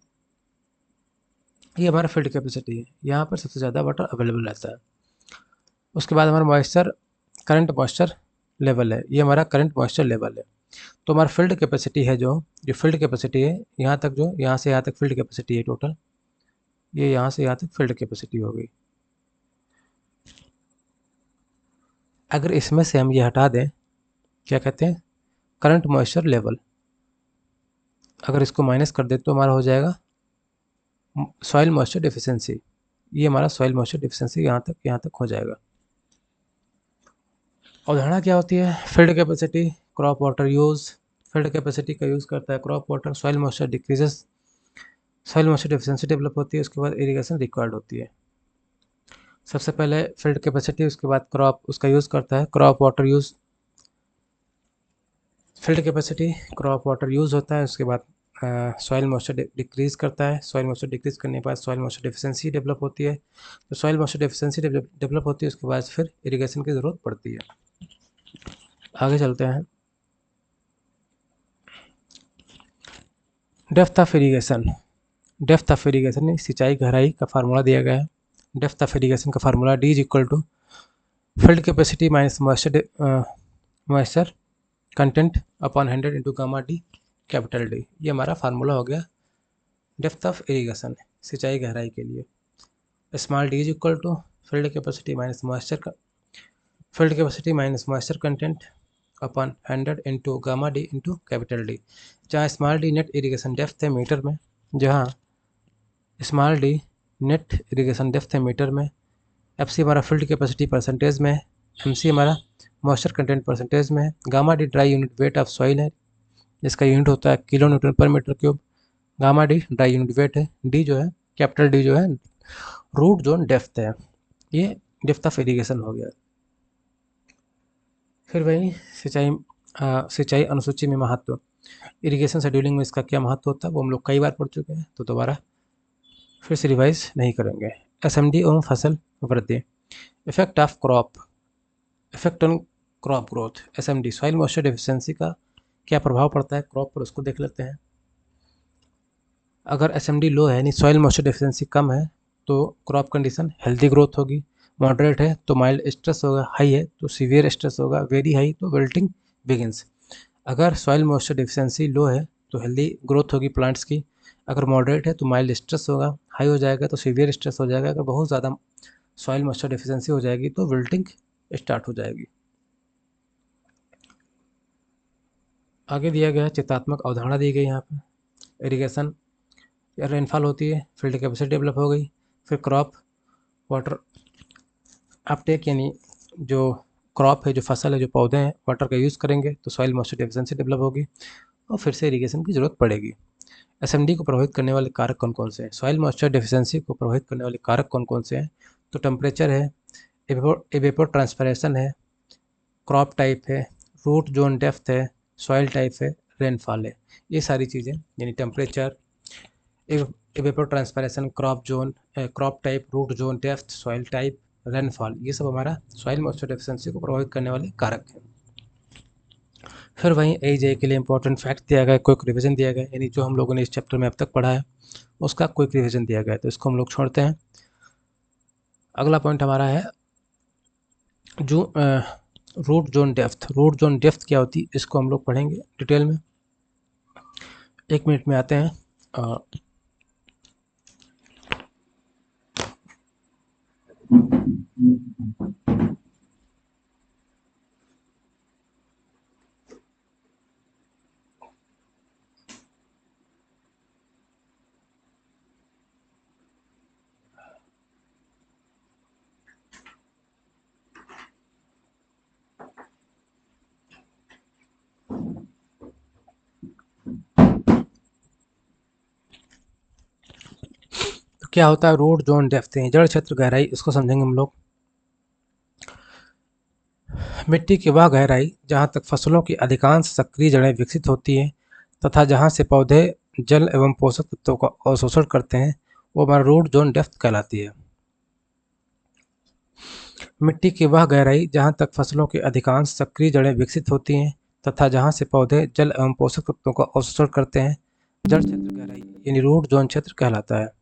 ये हमारा फील्ड कैपेसिटी है, यहाँ पर सबसे ज़्यादा वाटर अवेलेबल रहता है। उसके बाद हमारा मॉइस्चर करंट मॉइस्चर लेवल है, ये हमारा करंट मॉइस्चर लेवल है। तो हमारा फील्ड कैपेसिटी है जो फील्ड कैपेसिटी है यहाँ तक, जो यहाँ से यहाँ तक फील्ड कैपेसिटी है टोटल, ये यहाँ से यहाँ तक फील्ड कैपेसिटी हो गई। अगर इसमें से हम ये हटा दें, क्या कहते हैं, करंट मॉइस्चर लेवल, अगर इसको माइनस कर दें तो हमारा हो जाएगा सॉइल मॉइस्चर डिफिशिएंसी। ये हमारा सॉइल मॉइस्चर डिफिशिएंसी यहाँ तक हो जाएगा। अवधारणा क्या होती है, field capacity, crop water use. Field capacity का यूज़ करता है crop water, soil moisture decreases, soil moisture deficiency develop होती है, उसके बाद इरिगेशन रिक्वायर्ड होती है। सबसे पहले फील्ड कैपेसिटी, उसके बाद क्रॉप उसका यूज़ करता है, crop water use. Field capacity, crop water use होता है, उसके बाद सॉइल मॉइस्चर डिक्रीज करता है, सॉइल मॉइस्चर डिक्रीज करने के बाद सॉइल मॉइस्चर डिफिशिएंसी डेवलप होती है। तो सॉइल मॉइस्चर डिफिशिएंसी डेवलप होती है, उसके बाद फिर इरिगेशन की ज़रूरत पड़ती है। आगे चलते हैं। Depth of irrigation. Depth of irrigation में सिंचाई गहराई का फार्मूला दिया गया है। डेप्थ ऑफ इरिगेशन का formula D is equal to field capacity minus moisture content upon 100 into gamma D capital D। ये हमारा फार्मूला हो गया डेप्थ ऑफ इरिगेशन, सिंचाई गहराई के लिए। Small d is equal to field capacity minus moisture content upon 100 into gamma D into capital D, जहाँ small d net irrigation depth है मीटर में, जहाँ small d net irrigation depth है metre में, FC हमारा फील्ड कैपेसिटी परसेंटेज में, MC हमारा moisture content percentage में, gamma D dry unit weight of soil है, जिसका यूनिट होता है किलो न्यूटन पर metre cube. Gamma D dry unit wait है, D जो है कैपिटल D जो है रूट जोन डेप्थ है। ये डेप्थ ऑफ इरिगेशन हो गया। फिर वही सिंचाई अनुसूची में महत्व, इरिगेशन शेड्यूलिंग में इसका क्या महत्व होता है वो हम लोग कई बार पढ़ चुके हैं, तो दोबारा फिर से रिवाइज नहीं करेंगे। SMD एवं फसल वृद्धि, effect of crop, effect on crop growth. SMD soil moisture deficiency का क्या प्रभाव पड़ता है क्रॉप पर, उसको देख लेते हैं। अगर SMD लो है यानी सॉइल मॉइस्चर डिफिशिएंसी कम है तो क्रॉप कंडीशन हेल्दी ग्रोथ होगी, मॉडरेट है तो माइल्ड स्ट्रेस होगा, हाई है तो सीवियर स्ट्रेस होगा, वेरी हाई तो विल्टिंग बिगिंस। अगर सॉइल मॉइस्चर डिफिशिएंसी लो है तो हेल्दी ग्रोथ होगी प्लांट्स की, अगर मॉडरेट है तो माइल्ड स्ट्रेस होगा, हाई हो जाएगा तो सीवियर स्ट्रेस हो जाएगा, अगर बहुत ज़्यादा सॉइल मॉइस्चर डिफिशिएंसी हो जाएगी तो विल्टिंग स्टार्ट हो जाएगी। आगे दिया गया चित्रात्मक अवधारणा दी गई यहाँ पर। इरिगेशन, रेनफॉल होती है, फील्ड कैपेसिटी डेवलप हो गई, फिर क्रॉप वाटर अपटेक यानी जो क्रॉप है, जो फसल है, जो पौधे हैं, वाटर का यूज़ करेंगे तो सॉइल मॉइस्चर डिफिशिएंसी डेवलप होगी और फिर से इरिगेशन की ज़रूरत पड़ेगी। SMD को प्रभावित करने वाले कारक कौन कौन से हैं, सॉइल मॉइस्चर डिफिशिएंसी को प्रभावित करने वाले कारक कौन कौन से हैं, तो टेम्परेचर है, एवेपोर ट्रांसपरेशन है, क्रॉप टाइप है, रूट जोन डेप्थ है, सॉइल टाइप है, रेनफॉल है। ये सारी चीज़ें यानी temperature, evapotranspiration, crop zone, crop type, root zone depth, soil type, rainfall, ये सब हमारा सॉइल मॉइस्चर डेफिशिएंसी को प्रभावित करने वाले कारक हैं। फिर वहीं AJ के लिए इंपॉर्टेंट फैक्ट दिया गया है, क्विक रिवीजन दिया गया है, यानी जो हम लोगों ने इस चैप्टर में अब तक पढ़ा है उसका क्विक रिवीजन दिया गया है, तो इसको हम लोग छोड़ते हैं। अगला पॉइंट हमारा है जो root zone depth. Root zone depth क्या होती है इसको हम लोग पढ़ेंगे डिटेल में। 1 मिनट में आते हैं। तो क्या होता है रूट जोन डेप्थ, जड़ क्षेत्र गहराई, इसको समझेंगे हम लोग। मिट्टी की वह गहराई जहाँ तक फसलों की अधिकांश सक्रिय जड़ें विकसित होती हैं तथा जहाँ से पौधे जल एवं पोषक तत्वों का अवशोषण करते हैं, वो हमारा रूट जोन डेप्थ कहलाती है। मिट्टी की वह गहराई जहाँ तक फसलों की अधिकांश सक्रिय जड़ें विकसित होती हैं तथा जहाँ से पौधे जल एवं पोषक तत्वों का अवशोषण करते हैं, जड़ क्षेत्र गहराई यानी रूट जोन क्षेत्र कहलाता है।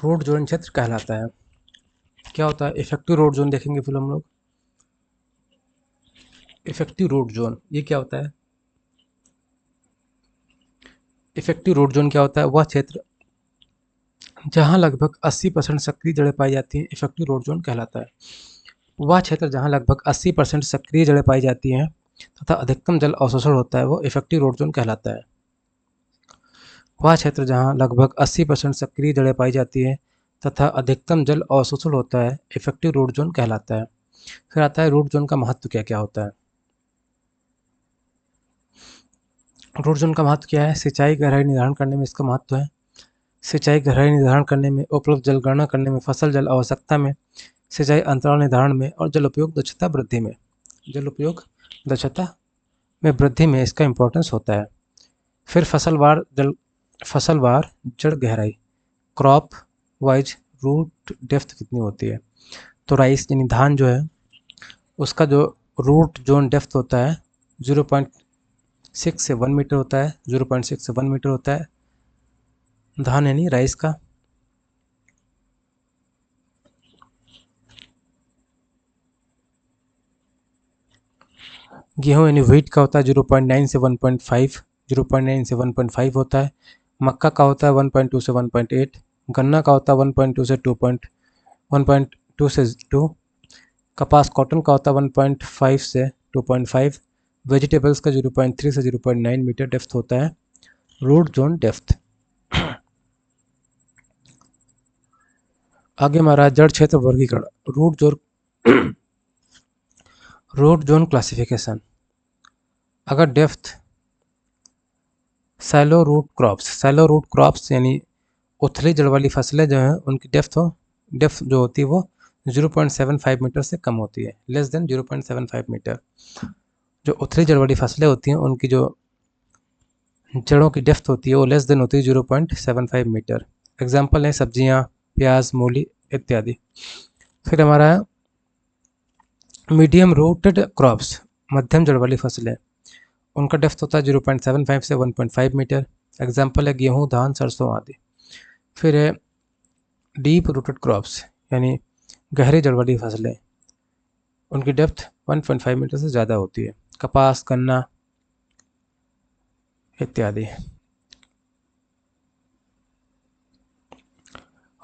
रूट जोन क्षेत्र कहलाता है। क्या होता है इफेक्टिव रूट जोन, देखेंगे फिर हम लोग। इफेक्टिव रूट जोन ये क्या होता है? इफेक्टिव रूट जोन क्या होता है? वह क्षेत्र जहां लगभग 80% सक्रिय जड़ें पाई जाती हैं, इफेक्टिव रूट जोन कहलाता है। वह क्षेत्र जहां लगभग 80% सक्रिय जड़ें पाई जाती हैं तथा अधिकतम जल अवशोषण होता है, वो इफेक्टिव रूट जोन कहलाता है। वह क्षेत्र जहां लगभग 80% सक्रिय जड़ें पाई जाती हैं तथा अधिकतम जल अवशोषण होता है, इफेक्टिव रूट जोन कहलाता है। फिर आता है रूट जोन का महत्व क्या क्या होता है। रूट जोन का महत्व क्या है? सिंचाई गहराई निर्धारण करने में इसका महत्व है। सिंचाई गहराई निर्धारण करने में, उपलब्ध जल गणना करने में, फसल जल आवश्यकता में, सिंचाई अंतराल निर्धारण में और जल उपयोग दक्षता वृद्धि में, जल उपयोग दक्षता में वृद्धि में इसका इम्पोर्टेंस होता है। फिर फसलवार जड़ गहराई, क्रॉप वाइज रूट डेप्थ कितनी होती है? तो राइस यानी धान जो है उसका जो रूट जोन डेप्थ होता है 0.6 से 1 मीटर होता है। 0.6 से 1 मीटर होता है धान यानी राइस का। गेहूं यानी व्हीट का होता है 0.9 से 1.5, 0.9 से 1.5 होता है। मक्का का होता है 1.2 से 1.8। गन्ना का होता है 1.2 से 1.2 से 2। कपास कॉटन का होता है 1.5 से 2.5। वेजिटेबल्स का 0.3 से 0.9 मीटर डेप्थ होता है रूट जोन डेप्थ। आगे हमारा जड़ क्षेत्र वर्गीकरण, रूट जोन क्लासिफिकेशन। अगर डेप्थ सैलो रूट क्रॉप्स यानी उथली जड़ वाली फसलें जो हैं उनकी डेप्थ जो होती है वो 0.75 मीटर से कम होती है, लेस देन 0.75 मीटर। जो उथली जड़ वाली फसलें होती हैं उनकी जो जड़ों की डेप्थ होती है वो लेस देन होती है 0.75 मीटर। एग्जाम्पल है सब्जियां, प्याज, मूली इत्यादि। फिर हमारा मीडियम रूटेड क्रॉप्स, मध्यम जड़ वाली फसलें, उनका डेप्थ होता है 0.75 से 1.5 मीटर। एग्जाम्पल है गेहूँ, धान, सरसों आदि। फिर है डीप रूटेड क्रॉप्स यानी गहरी जड़ वाली फसलें, उनकी डेप्थ 1.5 मीटर से ज़्यादा होती है। कपास, गन्ना इत्यादि।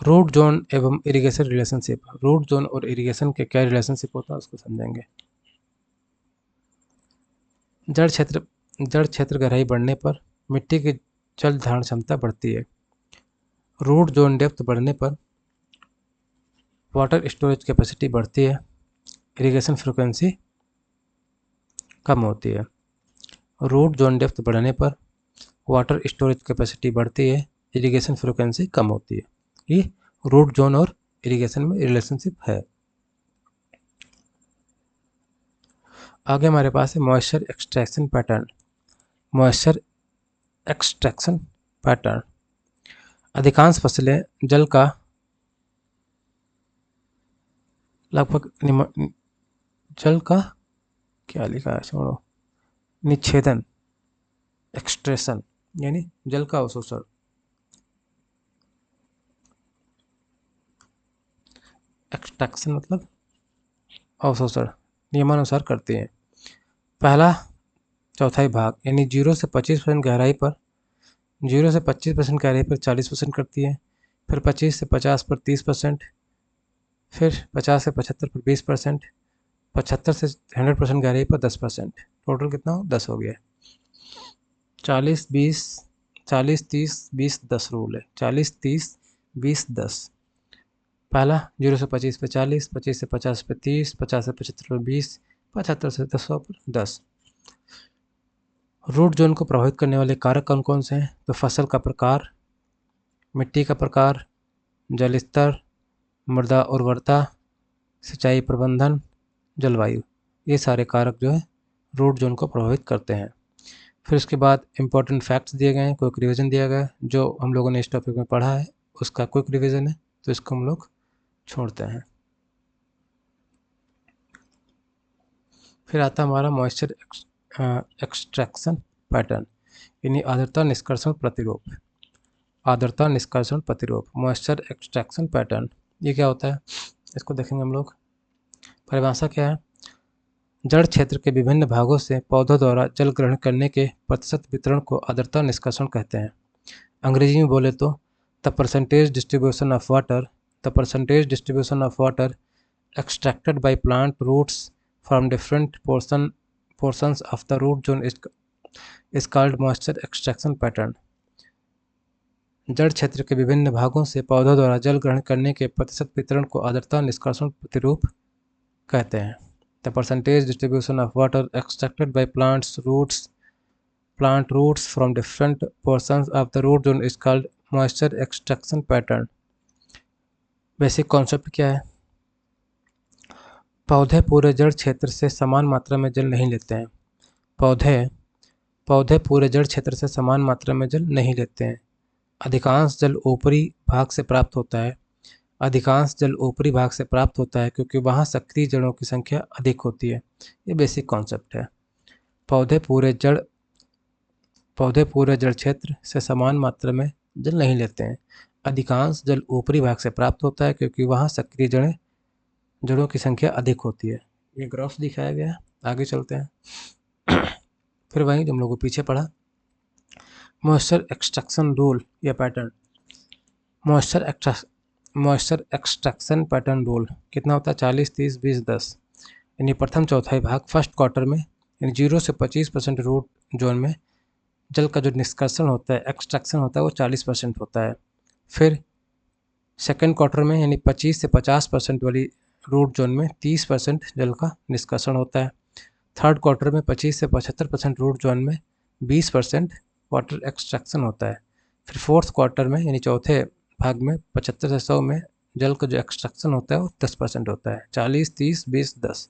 रूट जोन एवं इरिगेशन रिलेशनशिप, रूट जोन और इरिगेशन के क्या रिलेशनशिप होता है उसको समझेंगे। जड़ क्षेत्र गहराई बढ़ने पर मिट्टी की जल धारण क्षमता बढ़ती है। रूट जोन डेप्थ बढ़ने पर वाटर स्टोरेज कैपेसिटी बढ़ती है, इरिगेशन फ्रिक्वेंसी कम होती है। रूट जोन डेप्थ बढ़ने पर वाटर स्टोरेज कैपेसिटी बढ़ती है, इरिगेशन फ्रिक्वेंसी कम होती है। ये रूट जोन और इरिगेशन में रिलेशनशिप है। आगे हमारे पास है moisture extraction pattern. Moisture extraction pattern, अधिकांश फसलें जल का लगभग जल का क्या लिखा है, छोड़ो, निच्छेदन, एक्सट्रेशन यानी जल का अवशोषण। एक्सट्रैक्शन मतलब अवशोषण नियमानुसार करते हैं। पहला चौथाई भाग यानी 0 से 25% गहराई पर 40% करती है। फिर 25 से 50 पर 30%। फिर 50 से 75 पर 20%। 75 से 100% गहराई पर 10%। टोटल कितना हो? 10 हो गया। 40-20-40-30-20-10 रूल है। 40-30-20-10। पहला 0 से 25 पे 40, 25 से 50 पे 30, 50 से 75 पे 20, 75 से 100 पर 10। रूट जोन को प्रभावित करने वाले कारक कौन कौन से हैं? तो फसल का प्रकार, मिट्टी का प्रकार, जल स्तर, मृदा उर्वरता, सिंचाई प्रबंधन, जलवायु, ये सारे कारक जो है रूट जोन को प्रभावित करते हैं। फिर उसके बाद इम्पोर्टेंट फैक्ट्स दिए गए हैं, क्विक रिवीजन दिया गया है। जो हम लोगों ने इस टॉपिक में पढ़ा है उसका क्विक रिवीजन है, तो इसको हम लोग छोड़ते हैं। फिर आता है हमारा मॉइस्चर एक्सट्रैक्शन पैटर्न यानी आर्द्रता निष्कर्षण प्रतिरूप। आर्द्रता निष्कर्षण प्रतिरूप, मॉइस्चर एक्सट्रैक्शन पैटर्न। ये क्या होता है, इसको देखेंगे हम लोग। परिभाषा क्या है, जड़ क्षेत्र के विभिन्न भागों से पौधों द्वारा जल ग्रहण करने के प्रतिशत वितरण को आर्द्रता निष्कर्षण कहते हैं। अंग्रेजी में बोले तो the percentage distribution of water, the percentage distribution of water extracted by plant roots from different portions of the root zone is called moisture extraction pattern। जड़ क्षेत्र के विभिन्न भागों से पौधों द्वारा जल ग्रहण करने के प्रतिशत वितरण को आर्द्रता निष्कर्षण प्रतिरूप कहते हैं। The percentage distribution of water extracted bye plant roots from different portions of the root zone is called moisture extraction pattern। Basic concept क्या है, पौधे पूरे जड़ क्षेत्र से समान मात्रा में जल नहीं लेते हैं। पौधे पूरे जड़ क्षेत्र से समान मात्रा में जल नहीं लेते हैं। अधिकांश जल ऊपरी भाग से प्राप्त होता है। अधिकांश जल ऊपरी भाग से प्राप्त होता है क्योंकि वहाँ सक्रिय जड़ों की संख्या अधिक होती है। ये बेसिक कॉन्सेप्ट है। पौधे पूरे जड़ क्षेत्र से समान मात्रा में जल नहीं लेते हैं। अधिकांश जल ऊपरी भाग से प्राप्त होता है क्योंकि वहाँ सक्रिय जड़ों की संख्या अधिक होती है। ये ग्राफ दिखाया गया है। आगे चलते हैं। फिर वहीं हम लोगों को पीछे पढ़ा मॉइस्चर एक्सट्रैक्शन रूल या pattern. Moisture extraction pattern rule कितना होता है, 40 30 20 10। यानी प्रथम चौथाई भाग फर्स्ट क्वार्टर में यानी 0 से 25% रूट जोन में जल का जो निष्कर्षण होता है, एक्सट्रैक्शन होता है, वो 40% होता है। फिर सेकेंड क्वार्टर में यानी 25 से 50% वाली रूट जोन में 30% जल का निष्कर्षण होता है। थर्ड क्वार्टर में 25 से 75% रूट जोन में 20% वाटर एक्सट्रैक्शन होता है। फिर फोर्थ क्वार्टर में यानी चौथे भाग में 75 से 100 में जल का जो एक्सट्रैक्शन होता है वो 10% होता है। 40 30 20 10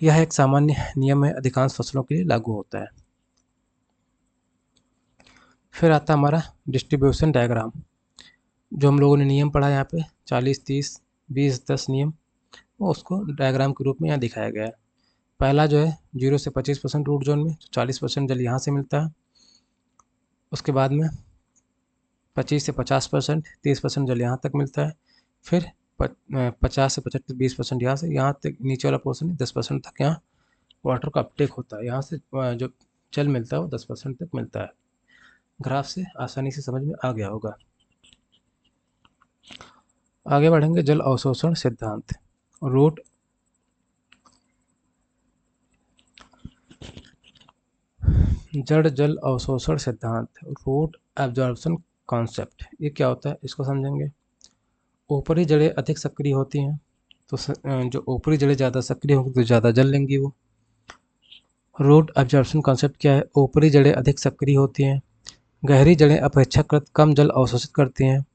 यह एक सामान्य नियम है, अधिकांश फसलों के लिए लागू होता है। फिर आता हमारा डिस्ट्रीब्यूशन डायग्राम। जो हम लोगों ने नियम पढ़ा यहाँ पे 40 30 20 10 नियम, वो उसको डायग्राम के रूप में यहाँ दिखाया गया है। पहला जो है 0 से 25% रूट जोन में 40% जल यहाँ से मिलता है। उसके बाद में 25 से 50% 30% जल यहाँ तक मिलता है। फिर 50 से 75 20% यहाँ से यहाँ तक नीचे वाला पोर्सन 10% तक यहाँ वाटर का अपटेक होता है। यहाँ से जो जल मिलता है वो 10% तक मिलता है। ग्राफ से आसानी से समझ में आ गया होगा। आगे बढ़ेंगे जल अवशोषण सिद्धांत। रूट जड़ जल अवशोषण सिद्धांत, रूट एब्जॉर्प्शन कॉन्सेप्ट। ये क्या होता है इसको समझेंगे। ऊपरी जड़ें अधिक सक्रिय होती हैं तो जो ऊपरी जड़ें ज़्यादा सक्रिय होंगी तो ज़्यादा जल लेंगी वो। रूट एब्जॉर्प्शन कॉन्सेप्ट क्या है, ऊपरी जड़ें अधिक सक्रिय होती हैं, गहरी जड़ें अपेक्षाकृत कम जल अवशोषित करती हैं।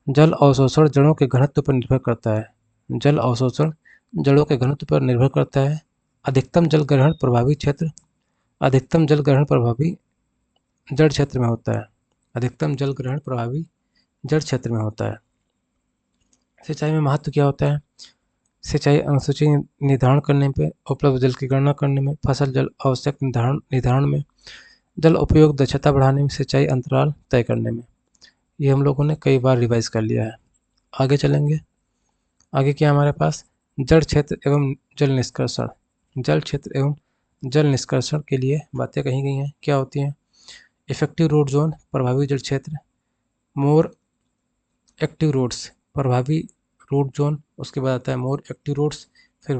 जल अवशोषण जड़ों के घनत्व पर निर्भर करता है। जल अवशोषण जड़ों के घनत्व पर निर्भर करता है। अधिकतम जल ग्रहण प्रभावी क्षेत्र अधिकतम जल ग्रहण प्रभावी जड़ क्षेत्र में होता है। अधिकतम जल ग्रहण प्रभावी जड़ क्षेत्र में होता है। सिंचाई में महत्व क्या होता है, सिंचाई अनुसूची निर्धारण करने में, उपलब्ध जल की गणना करने में, फसल जल आवश्यक निर्धारण में, जल उपयोग दक्षता बढ़ाने में, सिंचाई अंतराल तय करने में। ये हम लोगों ने कई बार रिवाइज कर लिया है। आगे चलेंगे। आगे क्या हमारे पास, जल क्षेत्र एवं जल निष्कर्षण। जल क्षेत्र एवं जल निष्कर्षण के लिए बातें कही गई हैं, क्या होती हैं। इफेक्टिव रूट जोन प्रभावी जल क्षेत्र, मोर एक्टिव रूट्स प्रभावी रूट जोन, उसके बाद आता है मोर एक्टिव रूट्स, फिर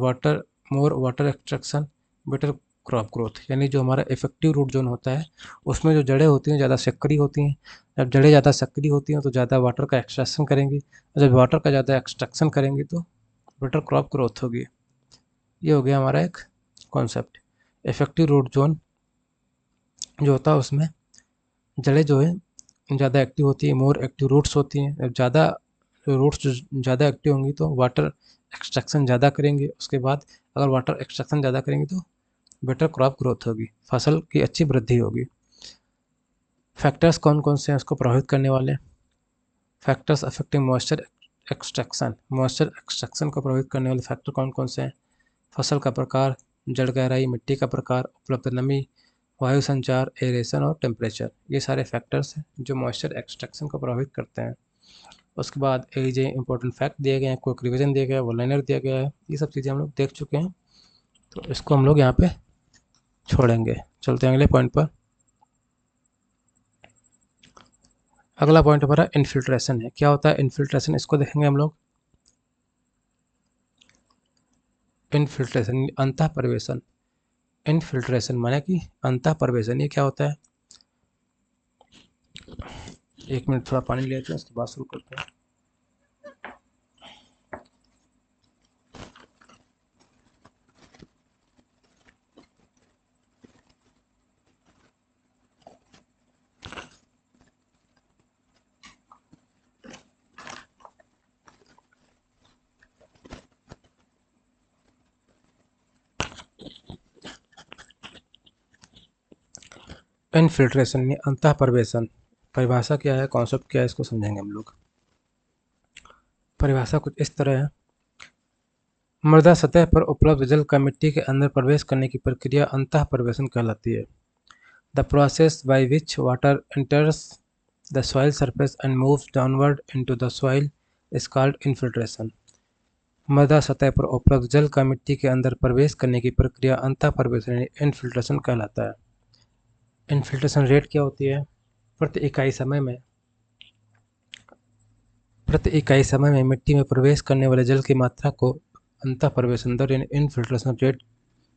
more water extraction, better crop growth. यानी जो हमारा इफेक्टिव रूट जोन होता है उसमें जो जड़ें होती हैं ज़्यादा सक्रिय होती हैं। जब जड़ें ज़्यादा सक्रिय होती हैं तो ज़्यादा वाटर का एक्सट्रैक्शन करेंगी, और जब वाटर का ज़्यादा एक्सट्रैक्शन करेंगी तो बेटर क्रॉप ग्रोथ होगी। ये हो गया हमारा एक कॉन्सेप्ट। इफेक्टिव रूट जोन जो होता है उसमें जड़ें जो है ज़्यादा एक्टिव होती है, मोर एक्टिव रूट्स होती हैं। जब ज़्यादा रूट्स जो ज़्यादा एक्टिव होंगी तो वाटर एक्सट्रैक्शन ज़्यादा करेंगे। उसके बाद अगर वाटर एक्सट्रैक्शन ज़्यादा करेंगे तो बेटर क्रॉप ग्रोथ होगी, फसल की अच्छी वृद्धि होगी। फैक्टर्स कौन कौन से हैं उसको प्रभावित करने वाले। Factors affecting moisture extraction, moisture extraction को प्रभावित करने वाले फैक्टर कौन कौन से हैं। फसल का प्रकार, जड़ गहराई, मिट्टी का प्रकार, उपलब्ध नमी, वायु संचार, एरेशन और टेम्परेचर, ये सारे फैक्टर्स हैं जो मॉइस्चर एक्सट्रैक्शन को प्रभावित करते हैं। उसके बाद एज इंपॉर्टेंट फैक्ट दिए गए हैं, क्विक रिवीजन दिया गया है, वन लाइनर दिया गया है, ये सब चीज़ें हम लोग देख चुके हैं, तो इसको हम लोग यहाँ पे छोड़ेंगे। चलते हैं अगले पॉइंट पर। अगला पॉइंट हमारा इन्फिल्ट्रेशन है। क्या होता है इन्फिल्ट्रेशन, इसको देखेंगे हम लोग। इन्फिल्ट्रेशन अंतः प्रवेशन, इन्फिल्ट्रेशन माने कि अंतः प्रवेशन, ये क्या होता है? एक मिनट थोड़ा पानी लेते हैं, उसके बाद शुरू करते हैं। इन्फिल्ट्रेशन या अंतः प्रवेशन, परिभाषा क्या है, कॉन्सेप्ट क्या है, इसको समझेंगे हम लोग। परिभाषा कुछ इस तरह है। मृदा सतह पर उपलब्ध जल का मिट्टी के अंदर प्रवेश करने की प्रक्रिया अंतः प्रवेशन कहलाती है। The process by which water enters the soil surface and moves downward into the soil is called infiltration. मृदा सतह पर उपलब्ध जल का मिट्टी के अंदर प्रवेश करने की प्रक्रिया अंतः प्रवेशन इन्फिल्ट्रेशन कहलाता है। इन्फिल्ट्रेशन रेट क्या होती है? प्रति इकाई समय में मिट्टी में प्रवेश करने वाले जल की मात्रा को अंतः प्रवेशन दर यानी इन्फिल्ट्रेशन रेट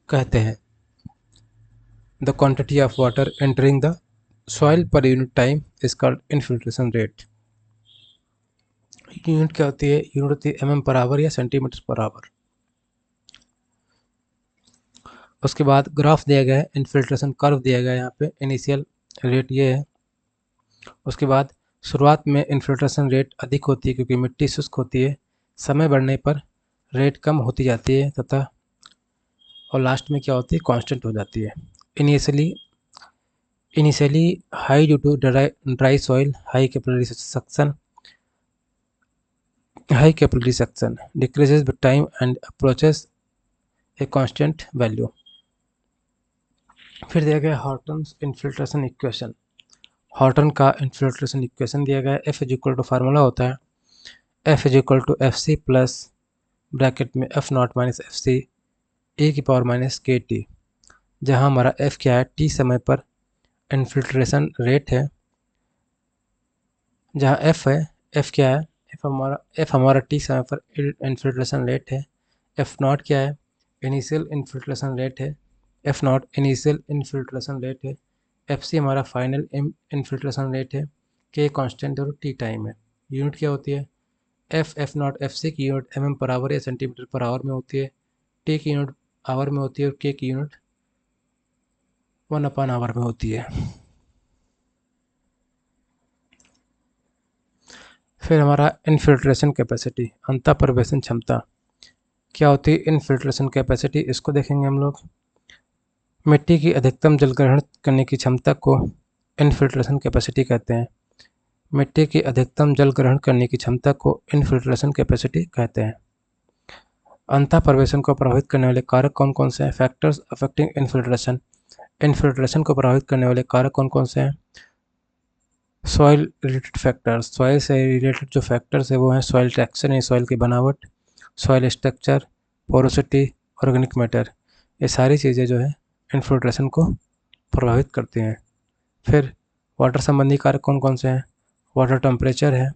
कहते हैं। The quantity of water entering the soil per unit time is called infiltration rate. Unit क्या होती है? यूनिट होती है mm पर आवर या सेंटीमीटर पर आवर। उसके बाद ग्राफ दिया गया है, इन्फिल्ट्रेशन कर्व दिया गया है यहाँ पे, इनिशियल रेट ये है। उसके बाद शुरुआत में इन्फिल्ट्रेशन रेट अधिक होती है क्योंकि मिट्टी शुष्क होती है, समय बढ़ने पर रेट कम होती जाती है तथा और लास्ट में क्या होती है? कांस्टेंट हो जाती है। Initially high due to dry soil, high capillary suction decreases with time and approaches a constant value. फिर दिया गया हॉर्टन्स इन्फिल्ट्रेशन इक्वेशन। हॉर्टन का इन्फिल्ट्रेशन इक्वेशन दिया गया है। F is equal to formula होता है F is equal to F C plus bracket में F not minus F C E की पावर माइनस के टी, जहाँ हमारा एफ क्या है? टी समय पर इन्फिल्ट्रेशन रेट है, जहाँ एफ है, एफ क्या है? एफ हमारा टी समय पर इन्फिल्ट्रेशन रेट है। एफ नॉट क्या है? इनिशियल इन्फिल्ट्रेशन रेट है। F not initial infiltration rate है। एफ सी हमारा फाइनल इन्फिल्ट्रेशन रेट है। के कांस्टेंट और टी टाइम है। यूनिट क्या होती है? एफ नॉट एफ सी की यूनिट mm पर आवर या सेंटीमीटर पर आवर में होती है, टी की यूनिट आवर में होती है और के की यूनिट 1/आवर में होती है। फिर हमारा इन्फिल्ट्रेशन कैपेसिटी, अंतः प्रवेशन क्षमता क्या होती है? इन्फिल्ट्रेशन कैपेसिटी, इसको देखेंगे हम लोग। मिट्टी की अधिकतम जल ग्रहण करने की क्षमता को इन्फिल्ट्रेशन कैपेसिटी कहते हैं। मिट्टी की अधिकतम जल ग्रहण करने की क्षमता को इन्फिल्ट्रेशन कैपेसिटी कहते हैं। अंतः प्रवेशन को प्रभावित करने वाले कारक कौन कौन से हैं? फैक्टर्स अफेक्टिंग इन्फिल्ट्रेशन, इन्फिल्ट्रेशन को प्रभावित करने वाले कारक कौन कौन से हैं? सॉइल रिलेटेड फैक्टर्स, सॉइल से रिलेटेड जो फैक्टर्स है वो हैं सॉइल टेक्सचर यानी सॉइल की बनावट, soil structure, porosity, organic matter, ये सारी चीज़ें जो है इन्फिल्ट्रेशन को प्रभावित करती हैं। फिर वाटर संबंधी कारक कौन कौन से हैं? वाटर टेम्परेचर है,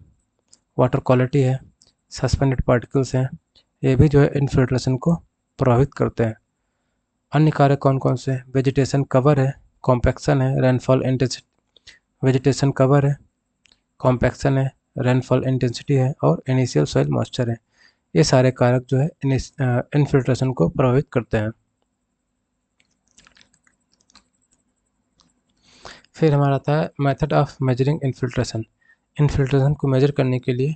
वाटर क्वालिटी है, सस्पेंडेड पार्टिकल्स हैं, ये भी जो है इन्फिल्ट्रेशन को प्रभावित करते हैं। अन्य कारक कौन कौन से हैं? वेजिटेशन कवर है, कॉम्पैक्शन है, रेनफॉल इंटेंसिटी, वेजिटेशन कवर है, कॉम्पैक्शन है, रेनफॉल इंटेंसिटी है और इनिशियल सॉइल मॉइस्चर है। ये सारे कारक जो है इन्फिल्ट्रेशन को प्रभावित करते हैं। फिर हमारा आता है method of measuring infiltration. Infiltration को मेजर करने के लिए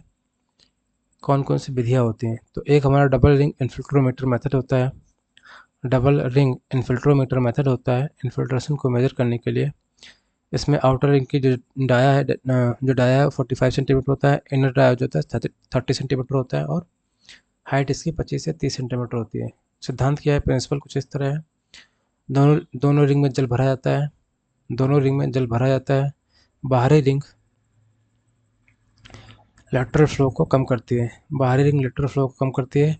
कौन कौन सी विधियाँ होती हैं? तो एक हमारा डबल रिंग इन्फिल्ट्रोमीटर मेथड होता है। डबल रिंग इन्फिल्ट्रोमीटर मेथड होता है इन्फिल्ट्रेशन को मेजर करने के लिए। इसमें आउटर रिंग की जो डाया है 45 सेंटीमीटर होता है, इनर डाया जो होता है 30 सेंटीमीटर होता है और हाइट इसकी 25 से 30 सेंटीमीटर होती है। सिद्धांत क्या है? प्रिंसिपल कुछ इस तरह है। दोनों रिंग में जल भरा जाता है, दोनों रिंग में जल भरा जाता है। बाहरी रिंग लेटरल फ्लो को कम करती है। बाहरी रिंग लेटरल फ्लो को कम करती है।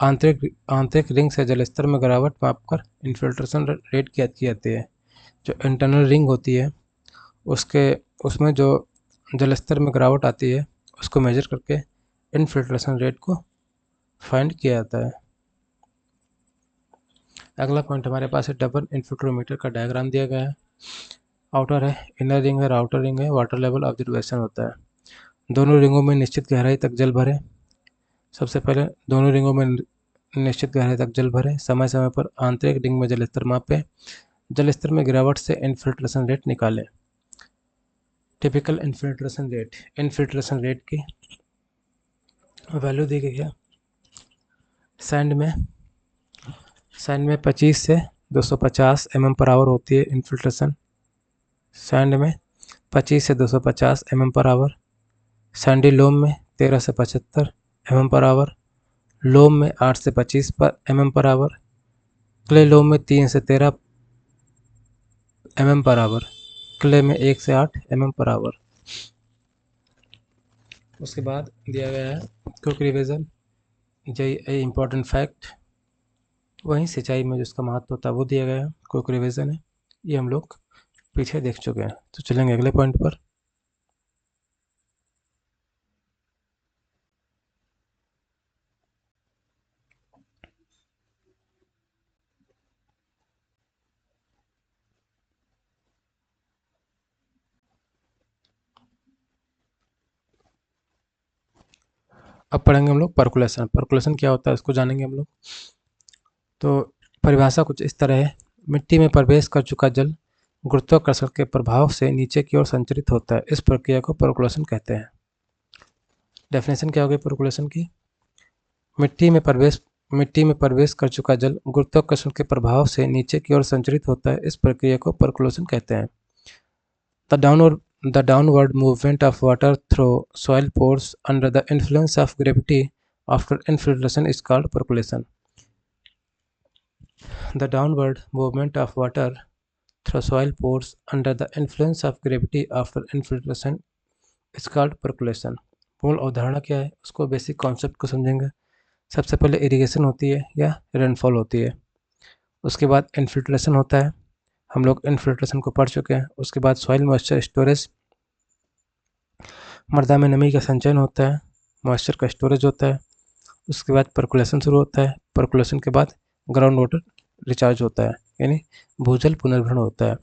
आंतरिक रिंग से जल स्तर में गिरावट मापकर इन्फिल्ट्रेशन रेट की जाती है। जो इंटरनल रिंग होती है उसमें जो जल स्तर में गिरावट आती है उसको मेजर करके इन्फिल्ट्रेशन रेट को फाइंड किया जाता है। अगला पॉइंट हमारे पास है डबल इन्फिल्ट्रोमीटर का डायग्राम दिया गया है। आउटर है, इनर रिंग है, आउटर रिंग है, वाटर लेवल ऑब्जर्वेशन होता है। दोनों रिंगों में निश्चित गहराई तक जल भरे। सबसे पहले दोनों रिंगों में निश्चित गहराई तक जल भरे। समय समय पर आंतरिक रिंग में जल स्तर मापे। जल स्तर में गिरावट से इन्फिल्ट्रेशन रेट निकालें। टिपिकल इन्फिल्ट्रेशन रेट की वैल्यू दी गई है। सैंड में 25 से 250 mm/h होती है इन्फिल्ट्रेशन। सैंड में 25 से 250 mm/h। सैंडी लोम में 13 से 75 mm/h। लोम में 8 से 25 mm/h। क्ले लोम में 3 से 13 mm/h। क्ले में 1 से 8 mm/h। उसके बाद दिया गया है क्विक रिविजन, इम्पोर्टेंट फैक्ट। वहीं सिंचाई में जिसका महत्व होता है वो दिया गया है। क्विक रिविजन है, ये हम लोग पीछे देख चुके हैं। तो चलेंगे अगले पॉइंट पर। अब पढ़ेंगे हम लोग पर्कुलेशन। पर्कुलेशन क्या होता है इसको जानेंगे हम लोग। तो परिभाषा कुछ इस तरह है। मिट्टी में प्रवेश कर चुका जल गुरुत्वाकर्षण के प्रभाव से नीचे की ओर संचरित होता है। इस प्रक्रिया को पर्कुलेशन कहते हैं। डेफिनेशन क्या होगी पर्कुलेशन की? मिट्टी में प्रवेश कर चुका जल गुरुत्वाकर्षण के प्रभाव से नीचे की ओर संचरित होता है। इस प्रक्रिया को पर्कुलेशन कहते हैं। The downward movement of water through soil pores under the influence of gravity after infiltration is called percolation. The downward movement of water through soil pores under the influence of gravity after infiltration is called percolation. मूल अवधारणा क्या है उसको, basic concept को समझेंगे। सबसे पहले irrigation होती है या रेनफॉल होती है। उसके बाद इन्फिल्ट्रेशन होता है, हम लोग इन्फिल्ट्रेशन को पढ़ चुके हैं। उसके बाद सॉइल मॉइस्चर स्टोरेज, मृदा में नमी का संचयन होता है, मॉइस्चर का स्टोरेज होता है। उसके बाद पर्कुलेशन शुरू होता है। पर्कुलेशन के बाद ग्राउंड वाटर रिचार्ज होता है, यानी भूजल पुनर्भरण होता है।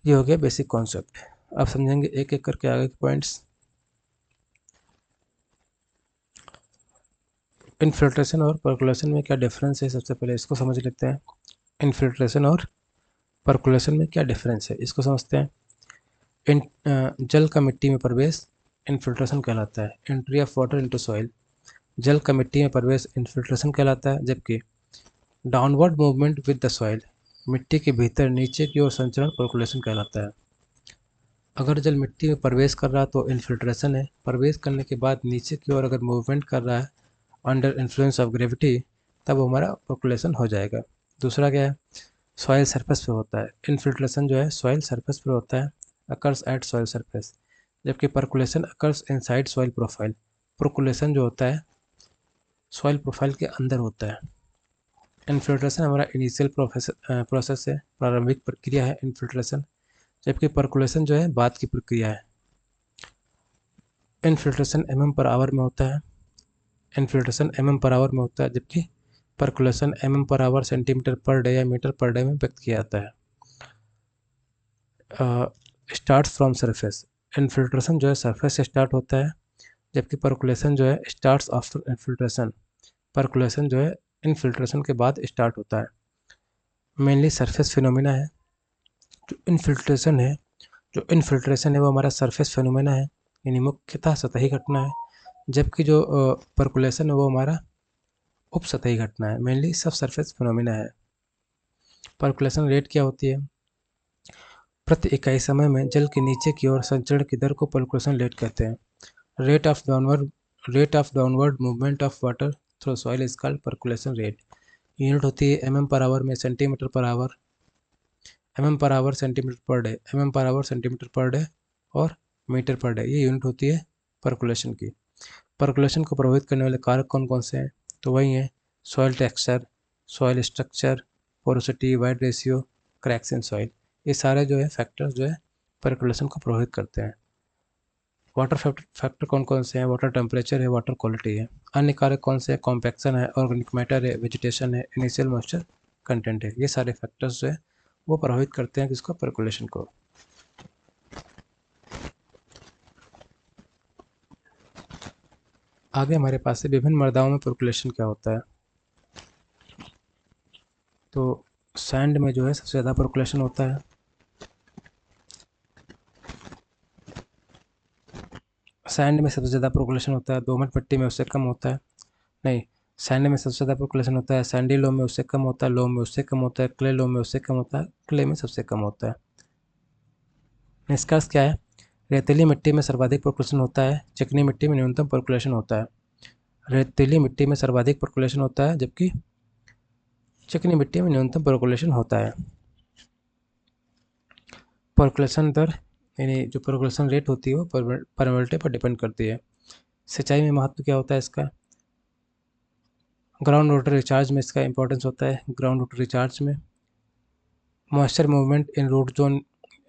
ये हो गया बेसिक कॉन्सेप्ट। अब समझेंगे एक एक करके आगे के पॉइंट्स। इन्फिल्ट्रेशन और पर्कुलेशन में क्या डिफरेंस है, सबसे पहले इसको समझ लेते हैं। इन्फिल्ट्रेशन और पर्कुलेशन में क्या डिफरेंस है इसको समझते हैं। जल का मिट्टी में प्रवेश इन्फिल्ट्रेशन कहलाता है। Entry of water into soil, जल का मिट्टी में प्रवेश इन्फिल्ट्रेशन कहलाता है। जबकि downward movement with the soil, मिट्टी के भीतर नीचे की ओर संचरण पर्कुलेशन कहलाता है। अगर जल मिट्टी में प्रवेश कर रहा है तो इन्फिल्ट्रेशन है। प्रवेश करने के बाद नीचे की ओर अगर मूवमेंट कर रहा है अंडर इन्फ्लुएंस ऑफ ग्रेविटी, तब हमारा पर्कुलेशन हो जाएगा। दूसरा क्या है, सॉइल सरफेस पे होता है। इन्फिल्ट्रेशन जो है सॉइल सरफेस पर होता है, अकर्स एट सॉइल सरफेस। जबकि percolation occurs inside soil profile. Percolation जो होता है सॉइल प्रोफाइल के अंदर होता है। इन्फिल्ट्रेशन हमारा इनिशियल प्रोसेस है, प्रारंभिक प्रक्रिया है इन्फिल्ट्रेशन। जबकि पर्कुलेशन जो है बाद की प्रक्रिया है। इन्फिल्ट्रेशन mm/h में होता है। इन्फिल्ट्रेशन mm/h में होता है, जबकि percolation mm/h, centimetre per day या मीटर पर डे में व्यक्त किया जाता है। स्टार्ट फ्रॉम सरफेस, इन्फिल्ट्रेशन जो है सरफेस से स्टार्ट होता है। जबकि पर्कुलेशन जो है स्टार्ट्स आफ्टर इन्फिल्ट्रेशन, पर्कुलेशन जो है इन्फिल्ट्रेशन के बाद स्टार्ट होता है। मेनली सरफेस फिनोमिना है। जो इन्फिल्ट्रेशन है वो हमारा सरफेस फिनोमिना है, यानी मुख्यतः सतही घटना है। जबकि जो पर्कुलेशन है वो हमारा उप सतही घटना है, मेनली सब सरफेस फिनोमिना है। पर्कुलेशन रेट क्या होती है? प्रति इकाई समय में जल के नीचे की ओर संचरण की दर को पर्कुलेशन रेट कहते हैं। Rate of downward movement of water through soil is called percolation rate. Unit होती है mm/h में, सेंटीमीटर पर our. mm/h centimetre per day, mm/h centimetre per day और मीटर पर डे, ये यूनिट होती है परकुलेशन की। परकुलेशन को प्रभावित करने वाले कारक कौन कौन से हैं? तो वही हैं soil texture, soil structure, porosity, void ratio, cracks in soil. ये सारे जो है फैक्टर्स जो है परकुलेशन को प्रभावित करते हैं। वाटर फैक्टर कौन कौन से हैं? वाटर टेम्परेचर है, वाटर क्वालिटी है। अन्य कारक कौन से हैं? कॉम्पैक्शन है, ऑर्गेनिक मैटर है, वेजिटेशन है, इनिशियल मॉइस्चर कंटेंट है। ये सारे फैक्टर्स जो है वो प्रभावित करते हैं किसको? परकुलेशन को। आगे हमारे पास है विभिन्न मृदाओं में परकुलेशन क्या होता है। तो सैंड में जो है सबसे ज़्यादा परकुलेशन होता है। सैंड में सबसे ज़्यादा परकुलेशन होता है, दोमट मिट्टी में उससे कम होता है। नहीं, सैंड में सबसे ज़्यादा परकुलेशन होता है, सैंडी लोम में उससे कम होता है, लोम में उससे कम होता है, क्ले लोम में उससे कम होता है, क्ले में सबसे कम होता है। निष्कर्ष क्या है? रेतीली मिट्टी में सर्वाधिक परकुलेशन होता है, चिकनी मिट्टी में न्यूनतम परकुलेशन होता है। रेतीली मिट्टी में सर्वाधिक परकुलेशन होता है जबकि चिकनी मिट्टी में न्यूनतम परकुलेशन होता है। परकुलेशन दर यानी जो परकुलेशन रेट होती है वो परमेबिलिटी पर डिपेंड करती है। सिंचाई में महत्व क्या होता है इसका? ग्राउंड वाटर रिचार्ज में इसका इंपॉर्टेंस होता है। ग्राउंड वाटर रिचार्ज में moisture movement in root zone,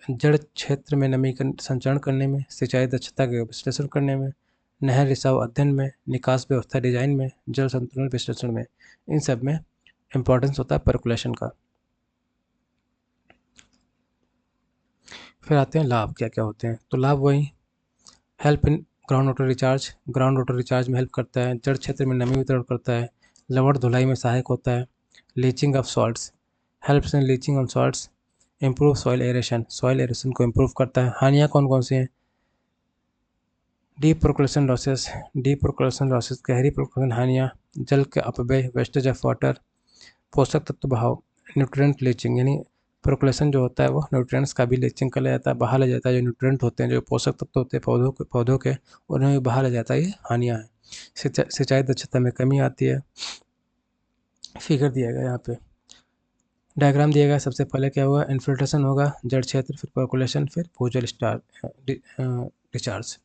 जड़ क्षेत्र में नमी संचरण करने में, सिंचाई दक्षता का विश्लेषण करने में, नहर रिसाव अध्ययन में, निकास व्यवस्था डिजाइन में, जल संतुलन विश्लेषण में, इन सब में इंपॉर्टेंस होता है परकुलेशन का। फिर आते हैं लाभ क्या क्या होते हैं। तो लाभ वही help in ground water recharge, ground water recharge में हेल्प करता है, जड़ क्षेत्र में नमी वितरण करता है, लवण धुलाई में सहायक होता है, leaching of salts, helps in leaching on salts, improve soil aeration, soil aeration को इम्प्रूव करता है। हानियाँ कौन कौन सी हैं? Deep percolation losses, deep percolation losses गहरी परकुलेशन हानियाँ, जल के अपव्यय, वेस्टेज ऑफ वाटर, पोषक तत्व बहाव, न्यूट्रिएंट लीचिंग, यानी परकुलेशन जो होता है वो न्यूट्रिएंट्स का भी लीचिंग कर लिया जाता है, बाहर ले जाता है। जो न्यूट्रिएंट होते हैं, जो पोषक तत्व होते हैं पौधों के उन्हें भी बाहर ले जाता है। ये हानियाँ हैं। सिंचाई दक्षता में कमी आती है। फिगर दिया गया यहाँ पे, डायग्राम दिया गया। सबसे पहले क्या होगा? इन्फिल्ट्रेशन होगा, जड़ क्षेत्र, फिर परकुलेशन, फिर भूजल रिचार्ज।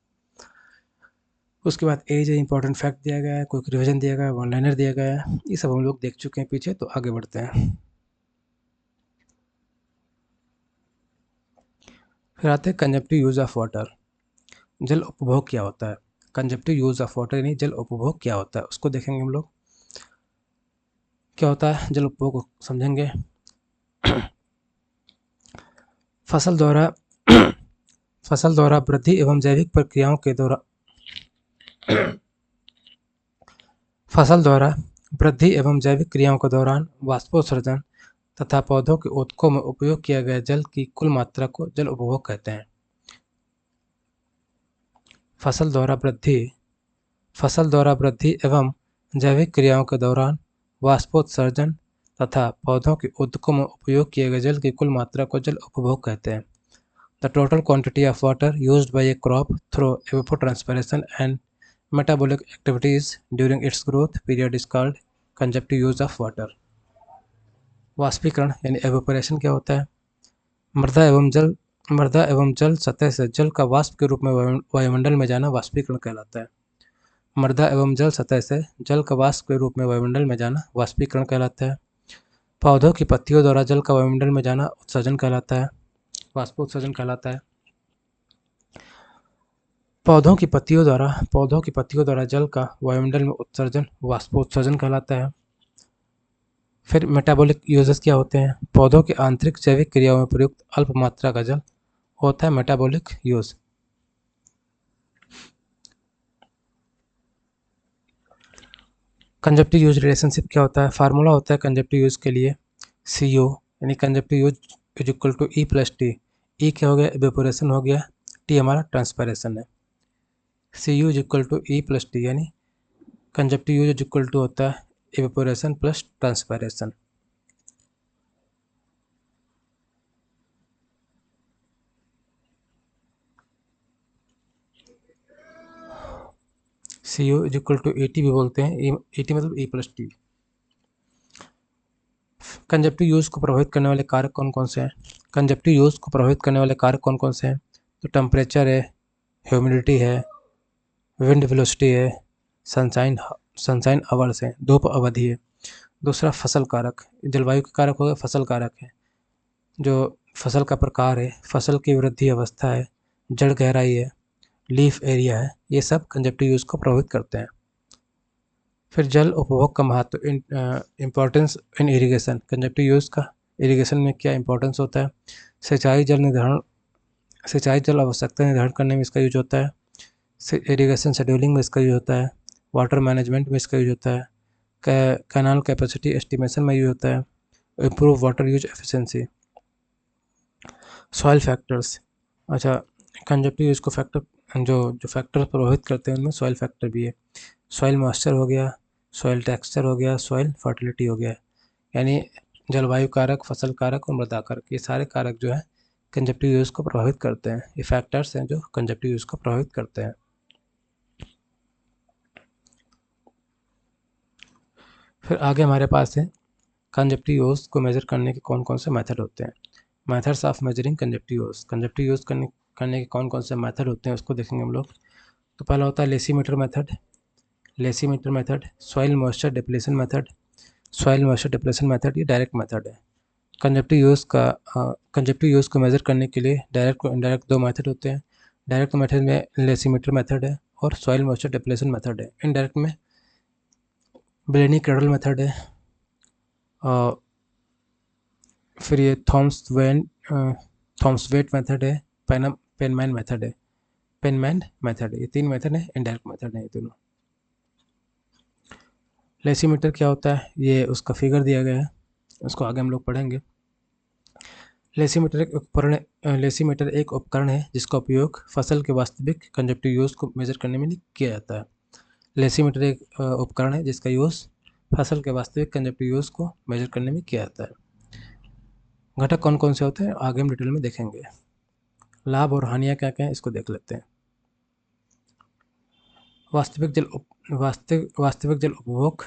उसके बाद एज इंपॉर्टेंट फैक्ट दिया गया है, कोई रिविजन दिया गया है, वन लाइनर दिया गया है। ये सब हम लोग देख चुके हैं पीछे, तो आगे बढ़ते हैं। फिर आते हैं कंजप्टिव यूज ऑफ वाटर। जल उपभोग क्या होता है? कंजप्टिव यूज ऑफ वाटर यानी जल उपभोग क्या होता है, उसको देखेंगे हम लोग। क्या होता है जल उपभोग, समझेंगे। फसल द्वारा वृद्धि एवं जैविक प्रक्रियाओं के द्वारा फसल द्वारा वृद्धि एवं जैविक क्रियाओं के दौरान वाष्पोत्सर्जन तथा पौधों के ऊतकों में उपयोग किया गया जल की कुल मात्रा को जल उपभोग कहते हैं। फसल द्वारा वृद्धि एवं जैविक क्रियाओं के दौरान वाष्पोत्सर्जन तथा पौधों के ऊतकों में उपयोग किए गए जल की कुल मात्रा को जल उपभोग कहते हैं। The total quantity of water used by A crop through evapotranspiration and metabolic activities during its growth period is called conjunctive use of water. वाष्पीकरण यानी एवोपरेशन क्या होता है? मृदा एवं जल सतह से जल का वाष्प के रूप में वायुमंडल में जाना वाष्पीकरण कहलाता है। मृदा एवं जल सतह से जल का वाष्प के रूप में वायुमंडल में जाना वाष्पीकरण कहलाता है। पौधों की पत्तियों द्वारा जल का वायुमंडल में जाना उत्सर्जन कहलाता है, वाष्पोत्सर्जन कहलाता है। पौधों की पत्तियों द्वारा जल का वायुमंडल में उत्सर्जन वाष्पोत्सर्जन कहलाता है। फिर मेटाबॉलिक यूजेस क्या होते हैं? पौधों के आंतरिक जैविक क्रियाओं में प्रयुक्त अल्प मात्रा का जल होता है metabolic use. Consumptive use relationship क्या होता है? फार्मूला होता है कंजप्टिव यूज के लिए CO यानी consumptive use is equal to E+T। E क्या हो गया? एवेपोरेशन हो गया, T हमारा ट्रांसपायरेशन है। CU is equal to E+T यानी consumptive use is equal to होता है evaporation plus transpiration. CO is equal to ET भी बोलते हैं, ET मतलब E+T। कंजप्टिव यूज को प्रभावित करने वाले कारक कौन कौन से हैं? कंजप्टिव यूज़ को प्रभावित करने वाले कारक कौन कौन से हैं? तो टेम्परेचर है, ह्यूमिडिटी है, विंड वेलोसिटी है, सनशाइन आवर्स है, धूप अवधि है। दूसरा फसल कारक, जलवायु के कारक हो गए, फसल कारक है जो फसल का प्रकार है, फसल की वृद्धि अवस्था है, जड़ गहराई है, लीफ एरिया है, ये सब कंजप्टिव यूज़ को प्रभावित करते हैं। फिर जल उपभोग का महत्व, इम्पोर्टेंस इन इरिगेशन, कंजप्टिव यूज़ का इरिगेशन में क्या इंपॉर्टेंस होता है? सिंचाई जल आवश्यकता निर्धारण करने में इसका यूज होता है, इरिगेशन शेड्यूलिंग में इसका यूज होता है, वाटर मैनेजमेंट में इसका यूज होता है, कैनाल कैपेसिटी एस्टिमेशन में यूज होता है, improve water use efficiency. Soil factors, अच्छा कंजप्टिव यूज को फैक्टर जो फैक्टर प्रभावित करते हैं उनमें सॉइल फैक्टर भी है। सॉइल मॉइस्चर हो गया, सॉइल टेक्सचर हो गया, सॉइल फर्टिलिटी हो गया, यानी जलवायु कारक, फसल कारक और मृदा कारक, ये सारे कारक जो है कंजप्टिव यूज को प्रभावित करते हैं। ये फैक्टर्स हैं जो कंजप्टिव यूज को प्रभावित करते हैं। फिर आगे हमारे पास है कंजप्टिव यूज को मेजर करने के कौन कौन से मेथड होते हैं। Methods of measuring consumptive use, consumptive use करने के कौन कौन से मेथड होते हैं उसको देखेंगे हम लोग। तो पहला होता है lysimeter method, soil moisture depletion method, ये डायरेक्ट मेथड है। कंजप्टिव यूज़ को मेज़र करने के लिए डायरेक्ट और इनडायरेक्ट दो मेथड होते हैं। डायरेक्ट मेथड में लेसीमीटर मेथड है और सॉइल मॉइस्चर डिप्लेशन मेथड है। इनडायरेक्ट में ब्लेनी क्रैडल मेथड है, और फिर ये थॉम्सवेट मेथड है, पेनमैन मेथड है। ये तीन मेथड है, इनडायरेक्ट मेथड है ये दोनों। लेसीमीटर क्या होता है, ये उसका फिगर दिया गया है, उसको आगे हम लोग पढ़ेंगे। लेसीमीटर एक उपकरण है जिसका उपयोग फसल के वास्तविक कंजप्टिव यूज़ को मेजर करने में किया जाता है। लेसीमीटर एक उपकरण है जिसका यूज़ फसल के वास्तविक कंजप्टिव यूज़ को मेजर करने में किया जाता है। घटक कौन कौन से होते हैं आगे हम डिटेल में देखेंगे। लाभ और हानियाँ क्या क्या हैं इसको देख लेते हैं। वास्तविक जल उपभोग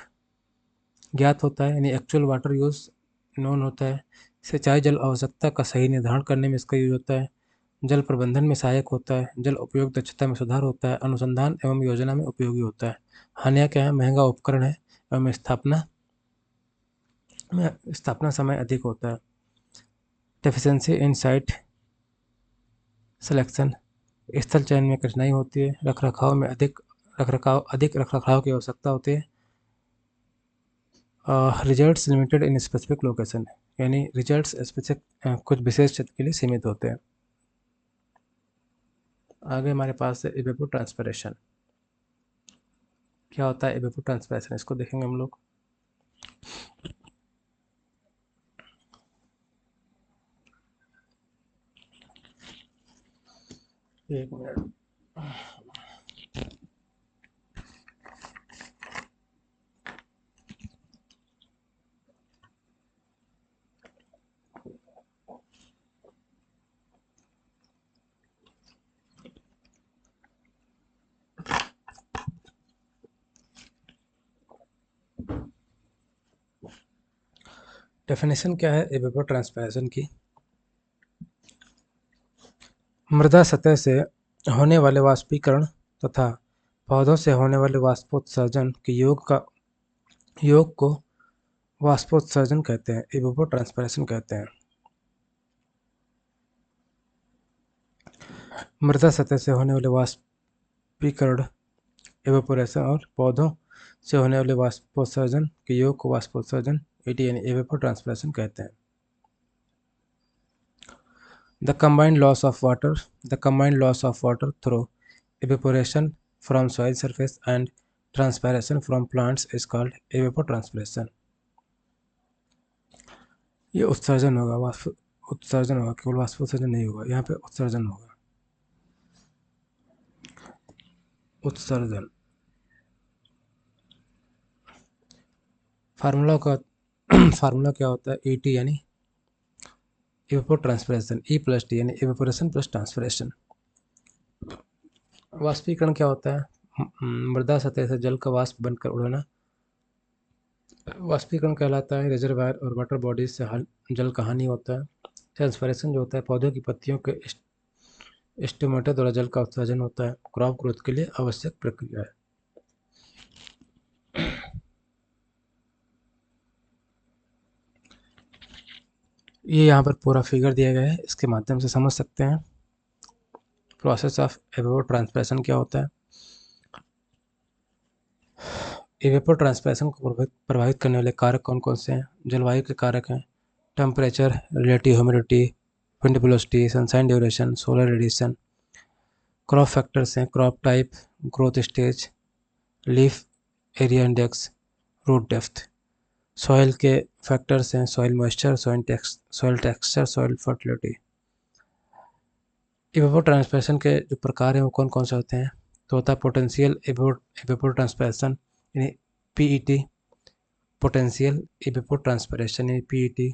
ज्ञात होता है, यानी एक्चुअल वाटर यूज़ नोन होता है। सिंचाई जल आवश्यकता का सही निर्धारण करने में इसका यूज होता है। जल प्रबंधन में सहायक होता है। जल उपयोग दक्षता में सुधार होता है। अनुसंधान एवं योजना में उपयोगी होता है। हानियाँ क्या है, महंगा उपकरण है एवं स्थापना समय अधिक होता है। डेफिशिएंसी इन साइट सिलेक्शन, स्थल चयन में कठिनाई होती है। रखरखाव की आवश्यकता होती है। Results limited in specific location, यानी रिजल्ट्स स्पेसिफिक कुछ विशेष क्षेत्र के लिए सीमित होते हैं। आगे हमारे पास है इवेपोट्रांसपिरेशन। क्या होता है इवेपोट्रांसपिरेशन, इसको देखेंगे हम लोग। एक मिनट। डेफिनेशन क्या है इवेपोट्रांसपिरेशन की। मृदा सतह से होने वाले वाष्पीकरण तथा पौधों से होने वाले वाष्पोत्सर्जन के योग को वाष्पोत्सर्जन कहते हैं, इवेपोट्रांसपिरेशन कहते हैं। मृदा सतह से होने वाले वाष्पीकरण इवेपोरेशन और पौधों से होने वाले वाष्पोत्सर्जन के योग को वाष्पोत्सर्जन यानी इवेपोट्रांसपिरेशन कहते हैं। The combined loss of water through evaporation from soil surface and transpiration from plants is called evapotranspiration. ये उत्सर्जन होगा, केवल वाष्पोत्सर्जन नहीं होगा, यहाँ पे उत्सर्जन होगा। उत्सर्जन फार्मूला क्या होता है, ET यानी इवेपोट्रांसपिरेशन, E+T यानी इवेपोरेशन प्लस ट्रांसपिरेशन। वाष्पीकरण क्या होता है, मृदा सतह से जल का वाष्प बनकर उड़ना वाष्पीकरण कहलाता है। रिजर्वायर और वाटर बॉडीज से जल का हानि होता है। ट्रांसपिरेशन जो होता है पौधों की पत्तियों के स्टोमेटा द्वारा जल का उत्सर्जन होता है, क्रॉप ग्रोथ के लिए आवश्यक प्रक्रिया है। ये यहाँ पर पूरा फिगर दिया गया है, इसके माध्यम से समझ सकते हैं प्रोसेस ऑफ एवेपोट्रांसपिरेशन क्या होता है। एवेपोट्रांसपिरेशन को प्रभावित करने वाले कारक कौन कौन से हैं? जलवायु के कारक हैं, temperature, relative humidity, wind velocity, sunshine duration, solar radiation. Crop factors हैं, crop type, growth stage, leaf area index, root depth. Soil के फैक्टर्स हैं, soil moisture, soil texture, soil fertility. Evapotranspiration के जो प्रकार हैं वो कौन कौन से होते हैं? तो होता है पोटेंशियल एवेपोट्रांसपिरेशन यानी पीईटी, पोटेंशियल एवेपोट्रांसपिरेशन यानी पीईटी,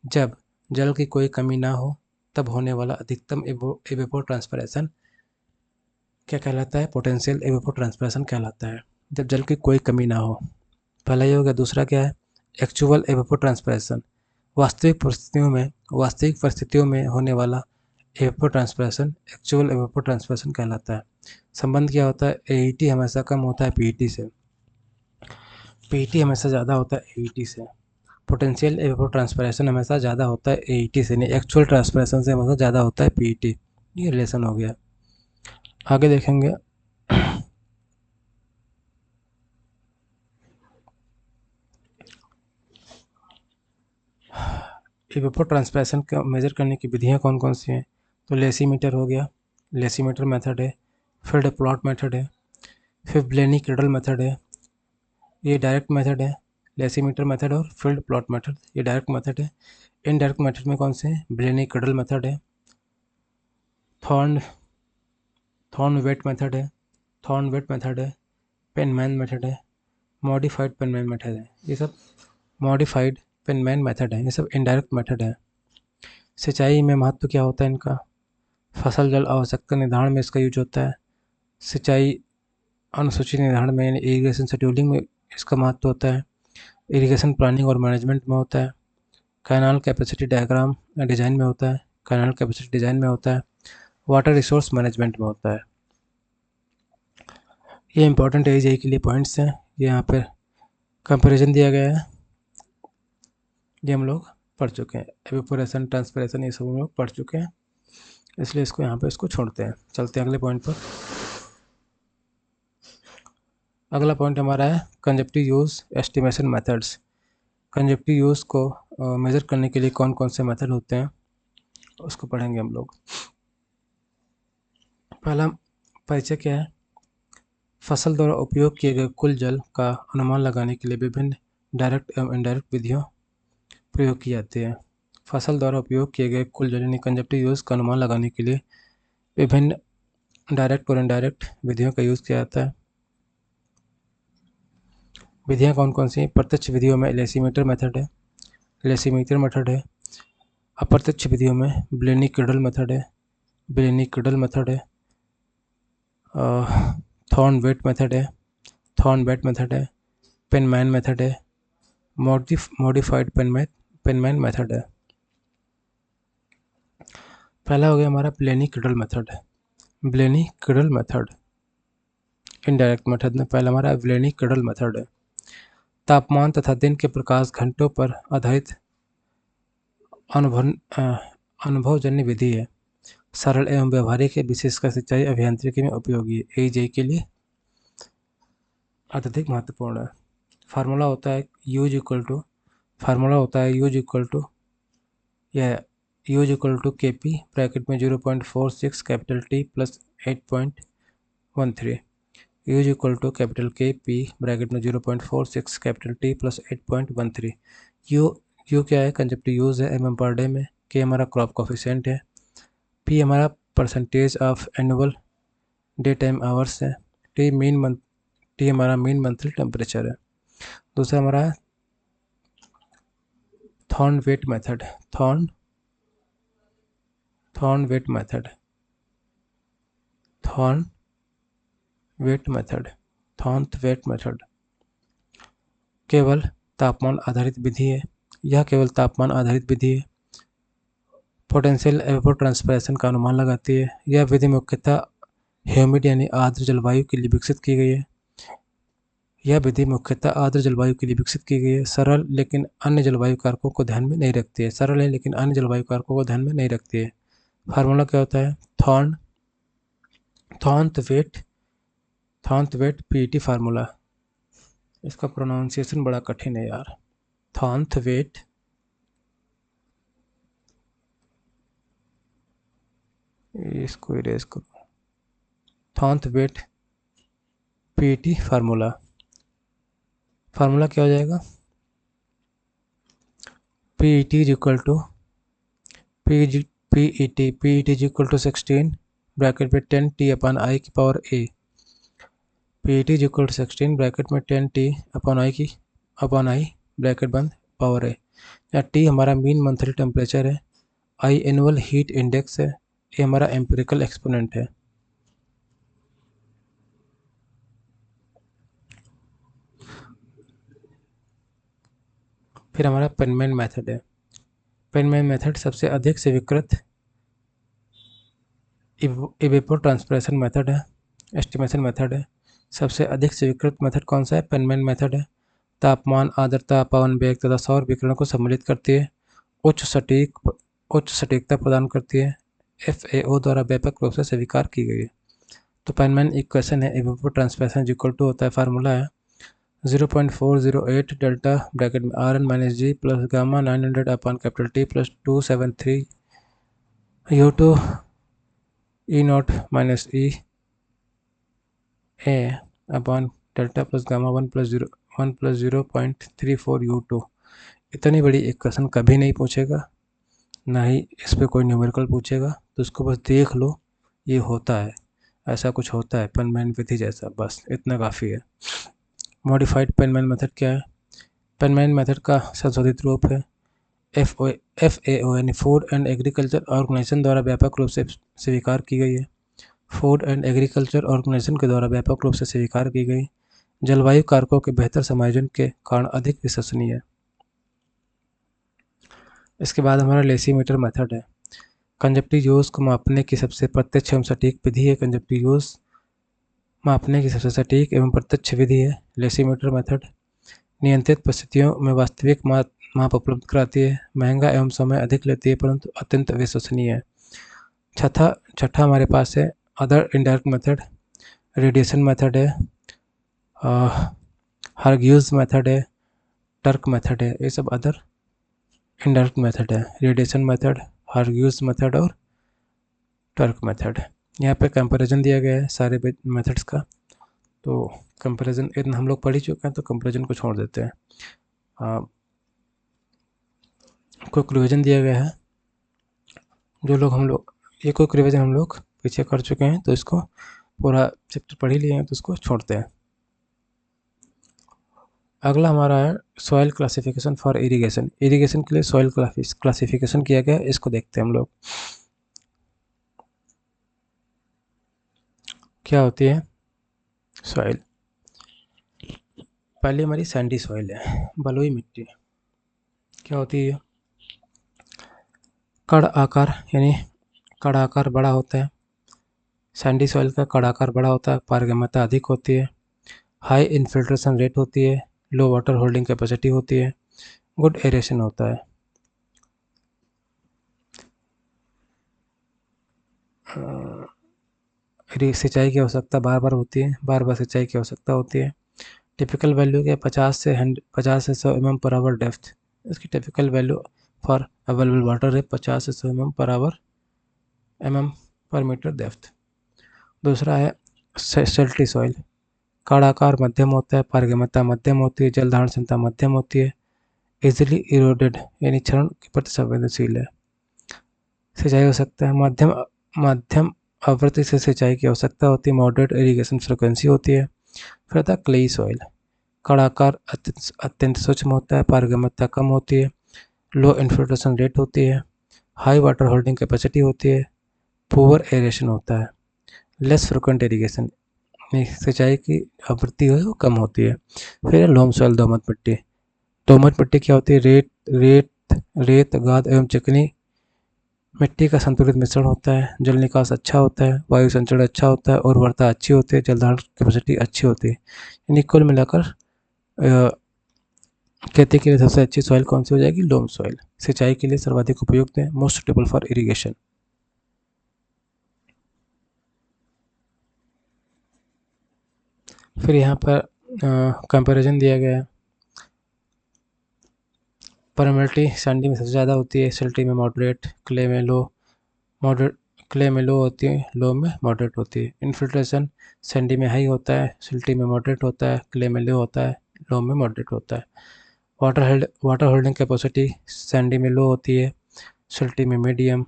जब जल की कोई कमी ना हो तब होने वाला अधिकतम एवेपोट्रांसपिरेशन क्या कहलाता है? पोटेंशियल एवेपोट्रांसपिरेशन कहलाता है, जब जल की कोई कमी ना हो। पहला ये हो गया। दूसरा क्या है? एक्चुअल एवेपोट्रांसपिरेशन, वास्तविक परिस्थितियों में होने वाला एवेपोट्रांसपिरेशन एक्चुअल एवेपोट्रांसपिरेशन कहलाता है। संबंध क्या होता है? एईटी हमेशा कम होता है पीईटी से, पीईटी हमेशा ज़्यादा होता है एईटी से। पोटेंशियल एवेपोट्रांसपिरेशन हमेशा ज़्यादा होता है एईटी से, नहीं एक्चुअल ट्रांसपिरेशन से हमेशा ज़्यादा होता है पीईटी। ये रिलेशन हो गया। आगे देखेंगे एवेपोट्रांसपिरेशन का मेजर करने की विधियाँ कौन कौन सी हैं? तो लेसीमीटर हो गया, लेसीमीटर मेथड है, फील्ड प्लॉट मेथड है, फिर ब्लेनी क्रेडल मेथड है, ये डायरेक्ट मेथड है। लेसीमीटर मेथड और फील्ड प्लॉट मेथड ये डायरेक्ट मेथड है। इनडायरेक्ट मेथड में कौन से हैं? ब्लेनी क्रेडल मेथड है, थॉर्न वेट मेथड है, पेनमैन मेथड है, मॉडिफाइड पेनमैन मेथड है। ये सब मॉडिफाइड पेनमैन मेथड है, ये सब इनडायरेक्ट मेथड है। सिंचाई में महत्व क्या होता है इनका? फसल जल आवश्यकता निर्धारण में इसका यूज होता है। सिंचाई अनुसूची निर्धारण में यानी इरीगेशन शेड्यूलिंग में इसका महत्व होता है। इरीगेशन प्लानिंग और मैनेजमेंट में होता है। कैनाल कैपेसिटी डायग्राम डिजाइन में होता है, कैनाल कैपेसिटी डिजाइन में होता है। वाटर रिसोर्स मैनेजमेंट में होता है। ये इंपॉर्टेंट एजेई के लिए पॉइंट्स हैं, ये यहाँ पर कंपैरिजन दिया गया है, ये हम लोग पढ़ चुके हैं। एवेपोरेशन, ट्रांसपिरेशन ये सब हम लोग पढ़ चुके हैं, इसलिए इसको यहाँ पे इसको छोड़ते हैं। चलते हैं अगले पॉइंट पर। अगला पॉइंट हमारा है consumptive use estimation methods. कंजप्टिव use को मेज़र करने के लिए कौन कौन से मेथड होते हैं उसको पढ़ेंगे हम लोग। पहला परिचय क्या है? फसल द्वारा उपयोग किए गए कुल जल का अनुमान लगाने के लिए विभिन्न डायरेक्ट एवं इनडायरेक्ट विधियों प्रयोग की जाती है। फसल द्वारा उपयोग किए गए कुल जल यानी कंजप्टिव यूज़ का अनुमान लगाने के लिए विभिन्न डायरेक्ट और इनडायरेक्ट विधियों का यूज़ किया जाता है। विधियाँ कौन कौन सी हैं? प्रत्यक्ष विधियों में लेसीमीटर मेथड है, अप्रत्यक्ष विधियों में ब्लेनी क्रेडल मेथड है, थॉर्न वेट मेथड है, पेनमैन मेथड है, मॉडिफाइड पेनमैन मेथड है। पहला हो गया हमारा ब्लेनी क्रेडल मेथड। इनडायरेक्ट मेथड में पहला हमारा ब्लेनी क्रेडल मेथड है। तापमान तथा दिन के प्रकाश घंटों पर आधारित अनुभवजन्य विधि है। सरल एवं व्यवहारिक है, विशेषकर सिंचाई अभियांत्रिकी में उपयोगी है। एजेई के लिए अत्यधिक महत्वपूर्ण है। फार्मूला होता है use equal to KP bracket में 0.46 capital T plus 8.13, use equal to capital K P bracket में 0.46 कैपिटल टी प्लस 8.13। यू क्या है? कंजप्टिव यूज़ है एम पर डे में। के हमारा क्रॉप कोफिशिएंट है। पी हमारा percentage of annual day time hours है। टी हमारा मीन मंथली टेम्परेचर है। दूसरा हमारा थॉर्न वेट मेथड। केवल तापमान आधारित विधि है। यह केवल तापमान आधारित विधि है। पोटेंशियल एवपोट्रांसपिरेशन का अनुमान लगाती है। यह विधि मुख्यतः ह्यूमिड यानी आर्द्र जलवायु के लिए विकसित की गई है। यह विधि मुख्यतः आर्द्र जलवायु के लिए विकसित की गई है। सरल लेकिन अन्य जलवायु कारकों को ध्यान में नहीं रखती है। सरल है लेकिन अन्य जलवायु कारकों को ध्यान में नहीं रखती है। फार्मूला क्या होता है? थॉर्नथवेट पीईटी फार्मूला। इसका प्रोनाउंसिएशन बड़ा कठिन है यार। थॉर्नथवेट इसको इरेज करो। थॉर्नथवेट पीईटी फार्मूला क्या हो जाएगा? PET is equal to PET is equal to 16 bracket में 10T अपन I की power A। PET is equal to 16 bracket में 10T अपन I ब्रैकेट बंद पावर A। या T हमारा मीन मंथली टेम्परेचर है, I एनुअल हीट इंडेक्स है, A हमारा empirical exponent है। फिर हमारा पेनमैन मेथड है। पेनमैन मेथड सबसे अधिक स्वीकृत इवेपोट्रांसपिरेशन मेथड है, एस्टिमेशन मेथड है। सबसे अधिक स्वीकृत मेथड कौन सा है? पेनमैन मेथड है। तापमान, आर्द्रता, पवन वेग तथा सौर विकिरण को सम्मिलित करती है। उच्च सटीकता प्रदान करती है। FAO द्वारा व्यापक रूप से स्वीकार की गई है। तो पेनमैन इक्वेशन है इवेपोट्रांसपिरेशन इक्वल टू होता है, फार्मूला है 0.408 डेल्टा ब्रैकेट में Rn minus G plus gamma 900 upon capital T plus 273 U2 E0 minus E A अपन delta plus gamma 1 plus 0.34 U2। इतनी बड़ी इक्वेशन कभी नहीं पूछेगा, ना ही इस पर कोई न्यूमेरिकल पूछेगा, तो उसको बस देख लो, ये होता है, ऐसा कुछ होता है पेनमैन विधि जैसा, बस इतना काफ़ी है। मॉडिफाइड पेनमैन मेथड क्या है? पेनमैन मेथड का संशोधित रूप है FAO यानी फूड एंड एग्रीकल्चर ऑर्गेनाइजेशन द्वारा व्यापक रूप से स्वीकार की गई है। फूड एंड एग्रीकल्चर ऑर्गेनाइजेशन के द्वारा व्यापक रूप से स्वीकार की गई, जलवायु कारकों के बेहतर समायोजन के कारण अधिक विश्वसनीय है। इसके बाद हमारा लेसीमीटर मेथड है। कंजप्टिव यूज को मापने की सबसे प्रत्यक्ष एवं सटीक विधि है। कंजप्टिव यूज मापने की सबसे सटीक एवं प्रत्यक्ष विधि है लेसीमीटर मेथड। नियंत्रित परिस्थितियों में वास्तविक माप उपलब्ध कराती है। महंगा एवं समय अधिक लेती है परंतु अत्यंत विश्वसनीय है। छठा हमारे पास है other indirect method. Radiation method है, हर्ग्यूज मेथड है, टर्क मेथड है, ये सब अदर इनडायरेक्ट मेथड है। रेडिएशन मेथड, हर्ग्यूज मेथड और टर्क मेथड। यहाँ पे कंपैरिजन दिया गया है सारे मेथड्स का, तो कंपैरिजन इतना हम लोग पढ़ ही चुके हैं, तो कंपैरिजन को छोड़ देते हैं। क्विक रिवीजन दिया गया है, ये क्विक रिवीजन हम लोग पीछे कर चुके हैं, तो इसको पूरा चैप्टर पढ़ ही लिए हैं, तो इसको छोड़ते हैं। अगला हमारा है soil classification for irrigation. Irrigation के लिए सॉइल क्लासिफिकेशन किया गया है, इसको देखते हैं हम लोग। क्या होती है सॉइल? पहले हमारी सैंडी सॉइल है, बलुई मिट्टी। क्या होती है? कड़ आकार बड़ा होता है। सैंडी सॉइल का कड़ आकार बड़ा होता है, पारगम्यता अधिक होती है, हाई इन्फिल्ट्रेशन रेट होती है, लो वाटर होल्डिंग कैपेसिटी होती है, गुड एरेशन होता है। सिंचाई की आवश्यकता बार बार होती है, बार बार सिंचाई की आवश्यकता होती है। टिपिकल वैल्यू के 50 से 100 mm पर आवर डेप्थ। इसकी typical value for available water है 50 से 100 mm पर मीटर डेप्थ। दूसरा है सेल्टी सॉइल। कड़ आकार मध्यम होता है, पारगम्यता मध्यम होती है, जल धारण क्षमता मध्यम होती है, इजिली इरोडेड यानी क्षरण के प्रति संवेदनशील है। सिंचाई हो सकता है मध्यम आवृत्ति से सिंचाई की आवश्यकता होती है, मॉडरेट इरिगेशन फ्रिक्वेंसी होती है। फिर था क्लेई सॉइल। कड़ आकार अत्यंत सूक्ष्म होता है, पारगम्यता कम होती है, लो इन्फिल्ट्रेशन रेट होती है, हाई वाटर होल्डिंग कैपेसिटी होती है, पुअर एरेशन होता है, लेस फ्रिक्वेंट इरिगेशन, सिंचाई की आवृत्ति है वो कम होती है। फिर लोम सॉइल, दोमट मिट्टी। दोमट मिट्टी क्या होती है? रेत, गाद एवं चिकनी मिट्टी का संतुलित मिश्रण होता है, जल निकास अच्छा होता है, वायु संचरण अच्छा होता है, उर्वरता अच्छी होती है, जलधारण कैपेसिटी अच्छी होती है। यानी कुल मिलाकर खेती के लिए सबसे अच्छी सॉइल कौन सी हो जाएगी? Loam soil. सिंचाई के लिए सर्वाधिक उपयुक्त है, मोस्ट सुटेबल फॉर इरिगेशन। फिर यहाँ पर कंपैरिजन दिया गया है। परमेबिलिटी सैंडी में सबसे ज़्यादा होती है, सिल्टी में मॉडरेट, क्ले में लो, मॉडरेट क्ले में लो होती है, लो में मॉडरेट होती है। इन्फिल्ट्रेशन सैंडी में हाई होता है, सिल्टी में मॉडरेट होता है, क्ले में लो होता है, लो में मॉडरेट होता है। वाटर होल्डिंग कैपेसिटी सैंडी में लो होती है, सिल्टी में मीडियम,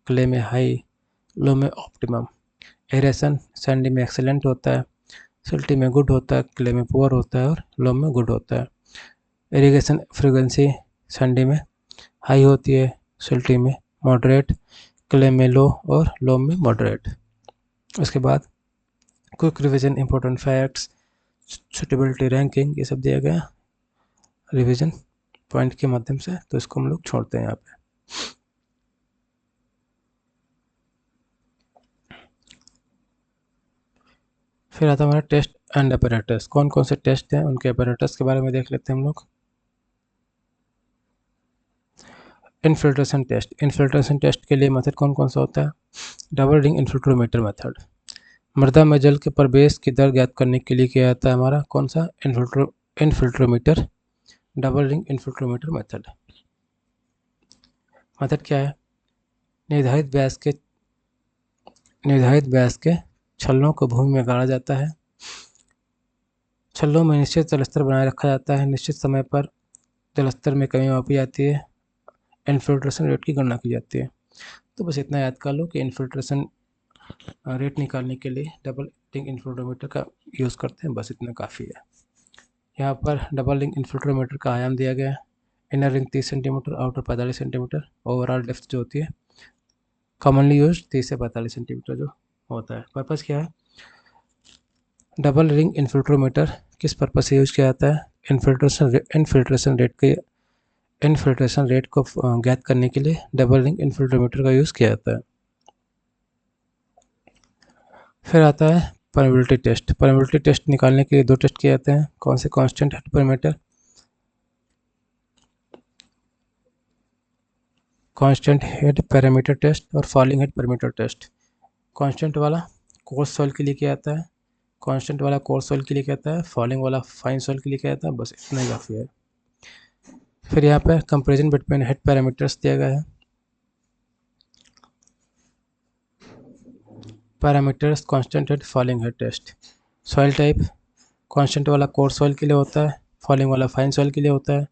क्ले में हाई, लो में ऑप्टिमम। एरेशन सैंडी में एक्सेलेंट होता है, सिल्टी में गुड होता है, क्ले में पुअर होता है और लो में गुड होता है। इरिगेशन फ्रीक्वेंसी सैंडी में हाई होती है, सिल्टी में मॉडरेट, क्ले में लो और लो में मॉडरेट। उसके बाद quick revision, important facts, suitability ranking, ये सब दिया गया रिवीजन पॉइंट के माध्यम से, तो इसको हम लोग छोड़ते हैं यहाँ पे। फिर आता है हमारा टेस्ट एंड अपैरेटस। कौन कौन से टेस्ट हैं, उनके अपैरेटस के बारे में देख लेते हैं हम लोग। Infiltration test. इनफिल्ट्रेशन टेस्ट के लिए मेथड कौन कौन सा होता है? Double ring infiltrometer method. मृदा में जल के प्रवेश की दर ज्ञात करने के लिए किया जाता है हमारा कौन सा? इन्फिल्ट्रोमीटर, double ring infiltrometer method. Method क्या है? निर्धारित व्यास के छल्लों को भूमि में गाड़ा जाता है। छल्लों में निश्चित जलस्तर बनाए रखा जाता है। निश्चित समय पर जलस्तर में कमी मापी जाती है। इन्फिल्ट्रेशन रेट की गणना की जाती है। तो बस इतना याद कर लो कि इन्फिल्ट्रेशन रेट निकालने के लिए डबल रिंग इन्फिल्ट्रोमीटर का यूज़ करते हैं, बस इतना काफ़ी है। यहाँ पर डबल रिंग इन्फिल्ट्रोमीटर का आयाम दिया गया है। Inner ring 30 centimetre, outer 45 centimetre, overall depth जो होती है कॉमनली यूज 30 से 45 सेंटीमीटर जो होता है। पर्पज़ क्या है? डबल रिंग इन्फिल्ट्रोमीटर किस पर्पज़ से यूज किया जाता है? इन्फिल्ट्रेशन रेट को ज्ञात करने के लिए डबल रिंग इन्फिल्ट्रोमीटर का यूज़ किया जाता है। फिर आता है परमेबिलिटी टेस्ट। परमेबिलिटी टेस्ट निकालने के लिए दो टेस्ट किए जाते हैं। कौन से? Constant head parameter, constant head parameter test और falling head parameter test. Constant वाला कोर्स सॉइल के लिए किया जाता है, कांस्टेंट वाला कोर्स सॉइल के लिए किया जाता है, फॉलिंग वाला फाइन सॉइल के लिए किया जाता है। बस इतना ही काफ़ी है। फिर यहाँ पे कंपेरिजन बिटवीन हेड पैरामीटर्स दिया गया है। Parameters constant head, falling head test. Soil type constant वाला कोर्स सॉइल के लिए होता है, फॉलिंग वाला फाइन सॉइल के लिए होता है।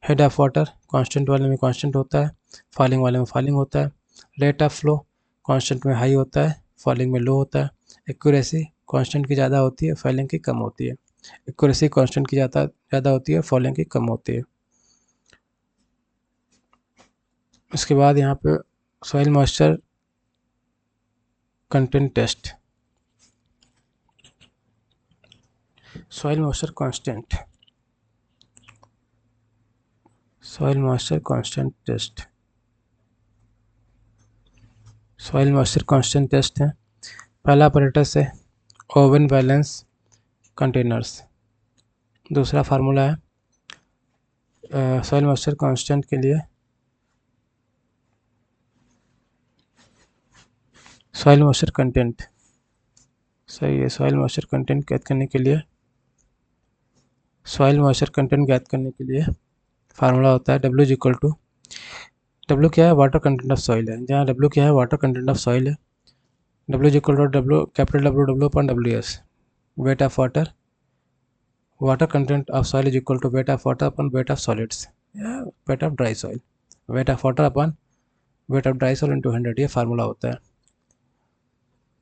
हेड ऑफ वाटर कांस्टेंट वाले में कांस्टेंट होता है, फॉलिंग वाले में फॉलिंग होता है। रेट ऑफ फ्लो कांस्टेंट में हाई होता है, फॉलिंग में लो होता है। एक्यूरेसी कांस्टेंट की ज़्यादा होती है, फॉलिंग की कम होती है। एक्यूरेसी कांस्टेंट की ज़्यादा होती है, फॉलिंग की कम होती है। उसके बाद यहाँ पे soil moisture content test, soil moisture constant, soil moisture constant test, soil moisture constant test है। पहला अपैरेटस है ओवन बैलेंस कंटेनर्स। दूसरा फार्मूला है सॉइल मॉइस्चर कांस्टेंट के लिए सॉइल मॉइस्चर कंटेंट, सही है। सॉइल मॉइस्चर कंटेंट ज्ञात करने के लिए फार्मूला होता है W इक्वल टू, W क्या है? वाटर कंटेंट ऑफ सॉइल है। जहाँ W क्या है? वाटर कंटेंट ऑफ सॉइल है। W equal to W capital W upon WS, weight of water, water content of soil is equal to weight of water upon weight of solids, weight of dry soil, weight of water upon weight of dry soil into 100, ये formula होता है।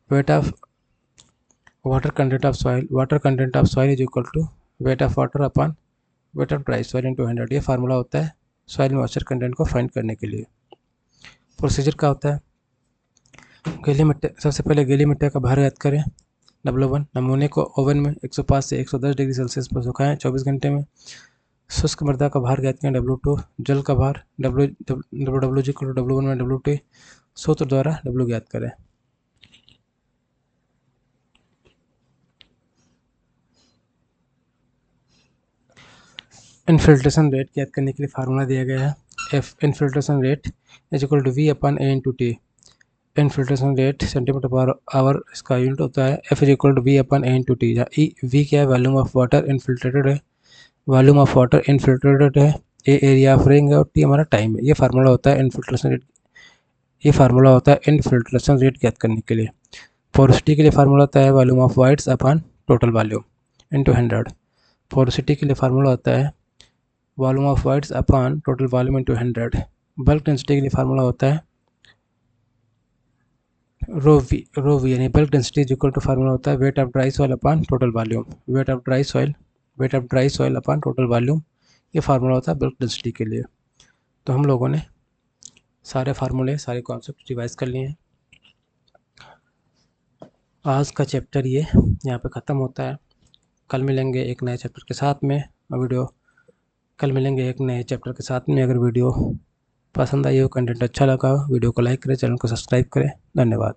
Weight of water content of soil is equal to weight of water upon weight of dry soil into 100, ये formula होता है soil moisture content को find करने के लिए। प्रोसीजर क्या होता है? गीली मिट्टी, सबसे पहले गीली मिट्टी का भार याद करें W1। नमूने को ओवन में 105 से 110 डिग्री सेल्सियस पर सुखाएं 24 घंटे में। शुष्क मृदा का भार ज्ञात करें W2। जल का भार W इक्वल टू W1 में W2 सूत्र द्वारा W ज्ञात करें। इनफिल्ट्रेशन रेट ज्ञात करने के लिए फार्मूला दिया गया है, F infiltration rate is equal to V upon A into T. Infiltration rate centimetre पर आवर इसका यूनिट होता है, F is equal to V upon A into T, जहाँ V क्या है, वॉल्यूम ऑफ वाटर इनफिल्ट्रेटेड है, वॉल्यूम ऑफ वाटर इनफिल्ट्रेटेड है, A area of ring है और T हमारा टाइम है। ये फार्मूला होता है इनफिल्ट्रेशन रेट, ये फार्मूला होता है इनफिल्ट्रेशन रेट ज्ञात करने के लिए। पोरोसिटी के लिए फार्मूला होता है volume of voids upon total volume into 100। Porosity के लिए फार्मूला होता है volume of voids upon total volume into 100। Bulk density के लिए फार्मूला होता है रो वी यानी bulk density is equal to formula होता है weight of dry soil upon total volume, weight of dry soil upon total volume. ये formula होता है बल्क डेंसिटी के लिए। तो हम लोगों ने सारे फार्मूले, सारे कॉन्सेप्ट रिवाइज कर लिए हैं। आज का चैप्टर ये यहाँ पे ख़त्म होता है। कल मिलेंगे एक नए चैप्टर के साथ में। कल मिलेंगे एक नए चैप्टर के साथ में। अगर वीडियो पसंद आई हो, कंटेंट अच्छा लगा हो, वीडियो को लाइक करें, चैनल को सब्सक्राइब करें। धन्यवाद।